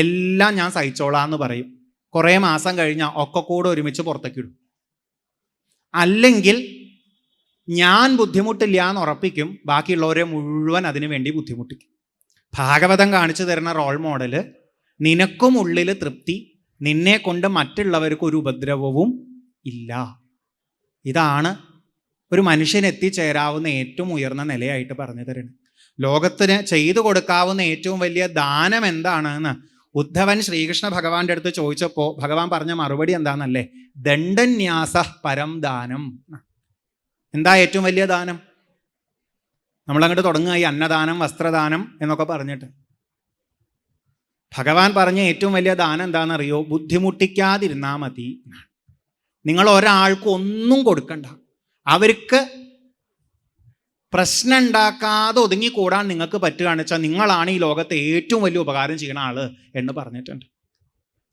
[SPEAKER 1] എല്ലാം ഞാൻ സഹിച്ചോളാം എന്ന് പറയും. കുറേ മാസം കഴിഞ്ഞാൽ ഒക്കെ കൂടെ ഒരുമിച്ച് പുറത്തേക്കിടും. അല്ലെങ്കിൽ ഞാൻ ബുദ്ധിമുട്ടില്ല എന്ന് ഉറപ്പിക്കും, ബാക്കിയുള്ളവരെ മുഴുവൻ അതിനു വേണ്ടി ബുദ്ധിമുട്ടിക്കും. ഭാഗവതം കാണിച്ചു തരുന്ന റോൾ മോഡല്, നിനക്കും ഉള്ളിൽ തൃപ്തി, നിന്നെ കൊണ്ട് മറ്റുള്ളവർക്ക് ഒരു ഉപദ്രവവും ഇല്ല. ഇതാണ് ഒരു മനുഷ്യന് എത്തിച്ചേരാവുന്ന ഏറ്റവും ഉയർന്ന നിലയായിട്ട് പറഞ്ഞു തരുന്നത്. ലോകത്തിന് ചെയ്തു കൊടുക്കാവുന്ന ഏറ്റവും വലിയ ദാനം എന്താണെന്ന് ഉദ്ധവൻ ശ്രീകൃഷ്ണ ഭഗവാന്റെ അടുത്ത് ചോദിച്ചപ്പോൾ ഭഗവാൻ പറഞ്ഞ മറുപടി എന്താണെന്നല്ലേ? ദണ്ഡന്യാസ പരം ദാനം. എന്താ ഏറ്റവും വലിയ ദാനം? നമ്മളങ്ങോട്ട് തുടങ്ങുക ഈ അന്നദാനം, വസ്ത്രദാനം എന്നൊക്കെ പറഞ്ഞിട്ട്. ഭഗവാൻ പറഞ്ഞ ഏറ്റവും വലിയ ദാനം എന്താണെന്നറിയോ? ബുദ്ധിമുട്ടിക്കാതിരുന്നാൽ മതി. നിങ്ങൾ ഒരാൾക്ക് ഒന്നും കൊടുക്കണ്ട, അവർക്ക് പ്രശ്നം ഉണ്ടാക്കാതെ ഒതുങ്ങിക്കൂടാൻ നിങ്ങൾക്ക് പറ്റുകയാണെന്ന് വെച്ചാൽ നിങ്ങളാണ് ഈ ലോകത്തെ ഏറ്റവും വലിയ ഉപകാരം ചെയ്യുന്ന ആള് എന്ന് പറഞ്ഞിട്ടുണ്ട്.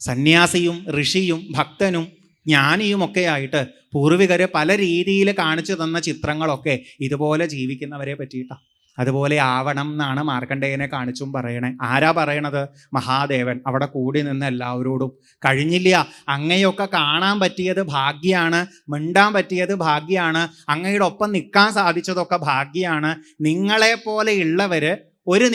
[SPEAKER 1] സന്യാസിയും ഋഷിയും ഭക്തനും ജ്ഞാനിയും ഒക്കെ ആയിട്ട് പൂർവികര് പല രീതിയിൽ കാണിച്ചു തന്ന ചിത്രങ്ങളൊക്കെ ഇതുപോലെ ജീവിക്കുന്നവരെ പറ്റിയിട്ടാണ്. അതുപോലെ ആവണം എന്നാണ് മാർക്കണ്ഡേയനെ കാണിച്ചും പറയണേ. ആരാ പറയണത്? മഹാദേവൻ. അവിടെ കൂടി നിന്ന് എല്ലാവരോടും കഴിഞ്ഞില്ല, അങ്ങയൊക്കെ കാണാൻ പറ്റിയത് ഭാഗ്യാണ്, മിണ്ടാൻ പറ്റിയത് ഭാഗ്യാണ്, അങ്ങയുടെ ഒപ്പം നിൽക്കാൻ സാധിച്ചതൊക്കെ ഭാഗ്യാണ്. നിങ്ങളെപ്പോലെ ഉള്ളവര് ഒരു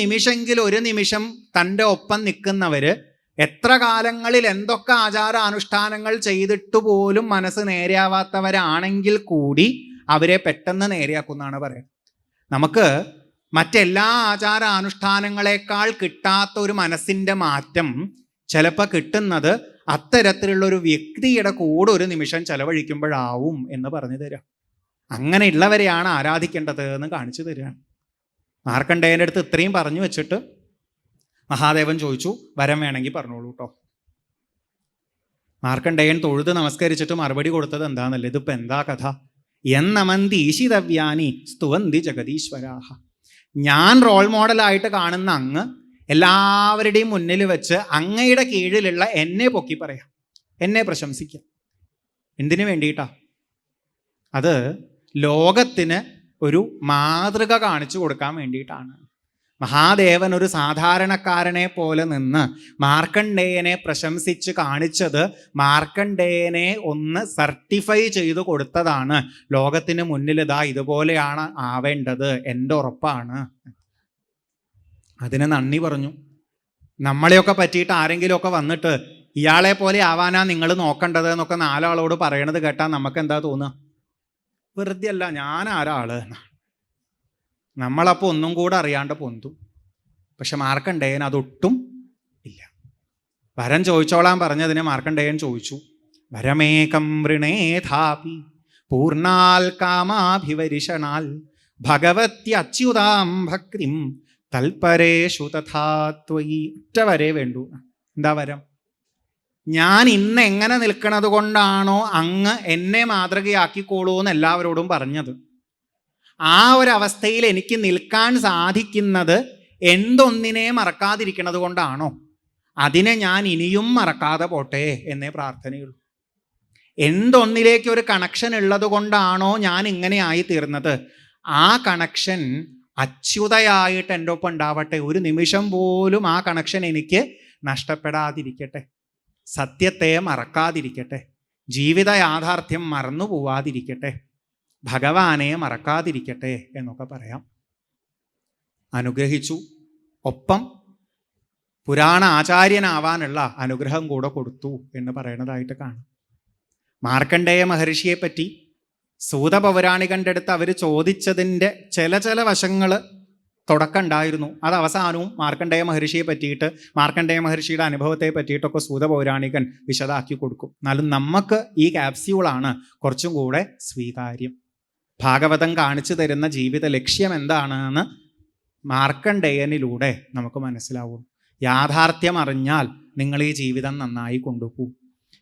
[SPEAKER 1] നിമിഷം തൻ്റെ ഒപ്പം നിൽക്കുന്നവര് എത്ര കാലങ്ങളിൽ എന്തൊക്കെ ആചാര അനുഷ്ഠാനങ്ങൾ ചെയ്തിട്ട് പോലും മനസ്സ് നേരെയാവാത്തവരാണെങ്കിൽ കൂടി അവരെ പെട്ടെന്ന് നേരെയാക്കുന്നാണ് പറയുന്നത്. നമുക്ക് മറ്റെല്ലാ ആചാര അനുഷ്ഠാനങ്ങളെക്കാൾ കിട്ടാത്ത ഒരു മനസ്സിൻ്റെ മാറ്റം ചിലപ്പോൾ കിട്ടുന്നത് അത്തരത്തിലുള്ള ഒരു വ്യക്തിയുടെ കൂടെ ഒരു നിമിഷം ചെലവഴിക്കുമ്പോഴാവും എന്ന് പറഞ്ഞു തരാം. അങ്ങനെയുള്ളവരെയാണ് ആരാധിക്കേണ്ടത് എന്ന് കാണിച്ചു തരികയാണ്. മാർക്കണ്ഡേയൻ്റെ അടുത്ത് ഇത്രയും പറഞ്ഞു വെച്ചിട്ട് മഹാദേവൻ ചോദിച്ചു, വരം വേണമെങ്കിൽ പറഞ്ഞോളൂ കേട്ടോ. മാർക്കണ്ഡേയൻ തൊഴുത് നമസ്കരിച്ചിട്ട് മറുപടി കൊടുത്തത് എന്താണെന്നല്ലേ? ഇതിപ്പോൾ എന്താ കഥ? എന്നമന്തി ഈശിതവ്യാനി സ്തുവന്തി ജഗദീശ്വരാഹ. ഞാൻ റോൾ മോഡലായിട്ട് കാണുന്ന അങ്ങ് എല്ലാവരുടെയും മുന്നിൽ വെച്ച് അങ്ങയുടെ കീഴിലുള്ള എന്നെ പൊക്കി പറയാം, എന്നെ പ്രശംസിക്കാം. എന്തിനു വേണ്ടിയിട്ടാ? അത് ലോകത്തിന് ഒരു മാതൃക കാണിച്ചു കൊടുക്കാൻ വേണ്ടിയിട്ടാണ്. മഹാദേവൻ ഒരു സാധാരണക്കാരനെ പോലെ നിന്ന് മാർക്കണ്ഡേയനെ പ്രശംസിച്ച് കാണിച്ചത് മാർക്കണ്ഡേയനെ ഒന്ന് സർട്ടിഫൈ ചെയ്തു കൊടുത്തതാണ്. ലോകത്തിന് മുന്നിൽ ഇതാ ഇതുപോലെയാണ് ആവേണ്ടത്, എൻ്റെ ഉറപ്പാണ്. അതിന് നന്ദി പറഞ്ഞു. നമ്മളെയൊക്കെ പറ്റിയിട്ട് ആരെങ്കിലുമൊക്കെ വന്നിട്ട് ഇയാളെ പോലെ ആവാനാ നിങ്ങൾ നോക്കേണ്ടത് എന്നൊക്കെ നാലാളോട് പറയണത് കേട്ടാൽ നമുക്ക് എന്താ തോന്നുക? വെറുതെ അല്ല, ഞാൻ ആരാള്. നമ്മളപ്പോൾ ഒന്നും കൂടെ അറിയാണ്ട് പൊന്തും. പക്ഷെ മാർക്കണ്ഡേയൻ അതൊട്ടും ഇല്ല. വരം ചോദിച്ചോളാൻ പറഞ്ഞതിന് മാർക്കണ്ഡേയൻ ചോദിച്ചു, വരമേകം വൃണേധാപി പൂർണാൽ കാമാഭിവരിഷണാൽ ഭഗവത്യച്യുതാം ഭക്തിം തൽപരേഷു തഥാ ത്വയി. ഒറ്റ വരേ വേണ്ടു. എന്താ വരം? ഞാൻ ഇന്ന് എങ്ങനെ നിൽക്കുന്നത് കൊണ്ടാണോ അങ്ങ് എന്നെ മാതൃകയാക്കിക്കോളൂ എന്ന് എല്ലാവരോടും പറഞ്ഞത്, ആ ഒരവസ്ഥയിൽ എനിക്ക് നിൽക്കാൻ സാധിക്കുന്നത് എന്തൊന്നിനെ മറക്കാതിരിക്കുന്നത് കൊണ്ടാണോ? അതിനെ ഞാൻ ഇനിയും മറക്കാതെ പോട്ടെ എന്നേ പ്രാർത്ഥനയുള്ളൂ. എന്തൊന്നിലേക്ക് ഒരു കണക്ഷൻ ഉള്ളത് കൊണ്ടാണോ ഞാൻ ഇങ്ങനെ ആയി തീർന്നത്, ആ കണക്ഷൻ അച്യുതയായിട്ട് എൻ്റെ ഒപ്പം ഉണ്ടാവട്ടെ. ഒരു നിമിഷം പോലും ആ കണക്ഷൻ എനിക്ക് നഷ്ടപ്പെടാതിരിക്കട്ടെ, സത്യത്തെ മറക്കാതിരിക്കട്ടെ, ജീവിത യാഥാർത്ഥ്യം മറന്നു പോവാതിരിക്കട്ടെ, ഭഗവാനെ മറക്കാതിരിക്കട്ടെ എന്നൊക്കെ പറയാം. അനുഗ്രഹിച്ചു. ഒപ്പം പുരാണ ആചാര്യനാവാനുള്ള അനുഗ്രഹം കൂടെ കൊടുത്തു എന്ന് പറയുന്നതായിട്ട് കാണാം. മാർക്കണ്ഡേയ മഹർഷിയെ പറ്റി സൂത പൗരാണികൻ്റെ അടുത്ത് അവർ ചോദിച്ചതിൻ്റെ ചില വശങ്ങൾ തുടക്കം ഉണ്ടായിരുന്നു. അത് അവസാനവും മാർക്കണ്ഡേയ മഹർഷിയെ പറ്റിയിട്ട്, മാർക്കണ്ഡേയ മഹർഷിയുടെ അനുഭവത്തെ പറ്റിയിട്ടൊക്കെ സൂത പൗരാണികൻ വിശദാക്കി കൊടുക്കും. എന്നാലും നമുക്ക് ഈ ക്യാപ്സ്യൂളാണ് കുറച്ചും കൂടെ സ്വീകാര്യം. ഭാഗവതം കാണിച്ചു തരുന്ന ജീവിത ലക്ഷ്യം എന്താണെന്ന് മാർക്കണ്ഡേയനിലൂടെ നമുക്ക് മനസ്സിലാവും. യാഥാർത്ഥ്യം അറിഞ്ഞാൽ നിങ്ങൾ ഈ ജീവിതം നന്നായി കൊണ്ടുപോകും.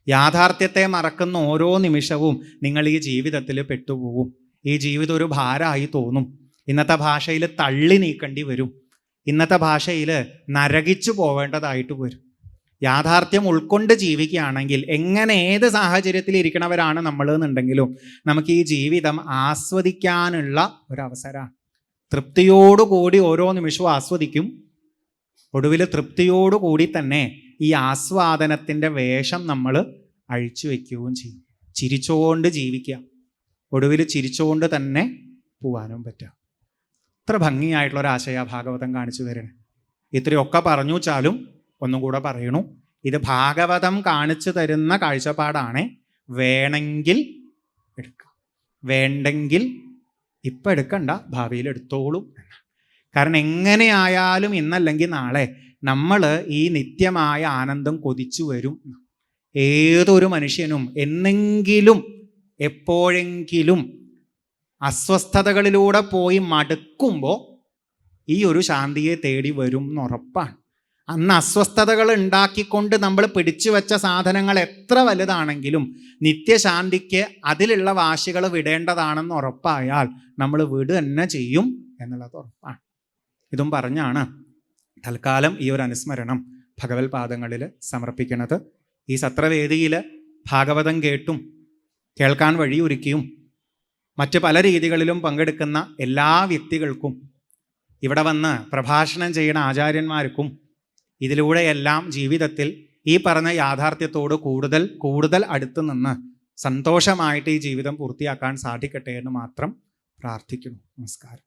[SPEAKER 1] യാഥാർത്ഥ്യത്തെ മറക്കുന്ന ഓരോ നിമിഷവും നിങ്ങൾ ഈ ജീവിതത്തിൽ പെട്ടുപോകും. ഈ ജീവിതം ഒരു ഭാരമായി തോന്നും. ഇന്നത്തെ ഭാഷയിൽ തള്ളി നീക്കേണ്ടി വരും. ഇന്നത്തെ ഭാഷയിൽ നരകിച്ചു പോവേണ്ടതായിട്ട് വരും. യാഥാർത്ഥ്യം ഉൾക്കൊണ്ട് ജീവിക്കുകയാണെങ്കിൽ, എങ്ങനെ ഏത് സാഹചര്യത്തിൽ ഇരിക്കണവരാണ് നമ്മൾ എന്നുണ്ടെങ്കിലും നമുക്ക് ഈ ജീവിതം ആസ്വദിക്കാനുള്ള ഒരവസരമാണ്. തൃപ്തിയോടുകൂടി ഓരോ നിമിഷവും ആസ്വദിക്കും. ഒടുവിൽ തൃപ്തിയോടുകൂടി തന്നെ ഈ ആസ്വാദനത്തിൻ്റെ വേഷം നമ്മൾ അഴിച്ചു വയ്ക്കുകയും ചെയ്യും. ചിരിച്ചുകൊണ്ട് ജീവിക്കുക, ഒടുവിൽ ചിരിച്ചുകൊണ്ട് തന്നെ പോകാനും പറ്റുക. ഇത്ര ഭംഗിയായിട്ടുള്ളൊരാശയ ഭാഗവതം കാണിച്ചു തരണേ. ഇത്രയൊക്കെ പറഞ്ഞു വെച്ചാലും ഒന്നും കൂടെ പറയണു, ഇത് ഭാഗവതം കാണിച്ചു തരുന്ന കാഴ്ചപ്പാടാണ്. വേണമെങ്കിൽ എടുക്കാം, വേണ്ടെങ്കിൽ ഇപ്പം എടുക്കണ്ട, ഭാവിയിൽ എടുത്തോളും. കാരണം എങ്ങനെയായാലും ഇന്നല്ലെങ്കിൽ നാളെ നമ്മൾ ഈ നിത്യമായ ആനന്ദം കൊതിച്ചു വരും. ഏതൊരു മനുഷ്യനും എന്നെങ്കിലും എപ്പോഴെങ്കിലും അസ്വസ്ഥതകളിലൂടെ പോയി മടുക്കുമ്പോൾ ഈ ഒരു ശാന്തിയെ തേടി വരും എന്നുറപ്പാണ്. അന്ന് അസ്വസ്ഥതകൾ ഉണ്ടാക്കിക്കൊണ്ട് നമ്മൾ പിടിച്ചു വെച്ച സാധനങ്ങൾ എത്ര വലുതാണെങ്കിലും നിത്യശാന്തിക്ക് അതിലുള്ള വാശികൾ വിടേണ്ടതാണെന്ന് ഉറപ്പായാൽ നമ്മൾ വിട് തന്നെ ചെയ്യും എന്നുള്ളത് ഉറപ്പാണ്. ഇതും പറഞ്ഞാണ് തൽക്കാലം ഈ ഒരു അനുസ്മരണം ഭഗവത് പാദങ്ങളിൽ സമർപ്പിക്കുന്നത്. ഈ സത്രവേദിയിൽ ഭാഗവതം കേട്ടും കേൾക്കാൻ വഴിയൊരുക്കിയും മറ്റ് പല രീതികളിലും പങ്കെടുക്കുന്ന എല്ലാ വ്യക്തികൾക്കും, ഇവിടെ വന്ന് പ്രഭാഷണം ചെയ്യുന്ന ആചാര്യന്മാർക്കും ഇതിലൂടെയെല്ലാം ജീവിതത്തിൽ ഈ പറഞ്ഞ യാഥാർത്ഥ്യത്തോട് കൂടുതൽ അടുത്ത് നിന്ന് സന്തോഷമായിട്ട് ഈ ജീവിതം പൂർത്തിയാക്കാൻ സാധിക്കട്ടെ എന്ന് മാത്രം പ്രാർത്ഥിക്കുന്നു. നമസ്കാരം.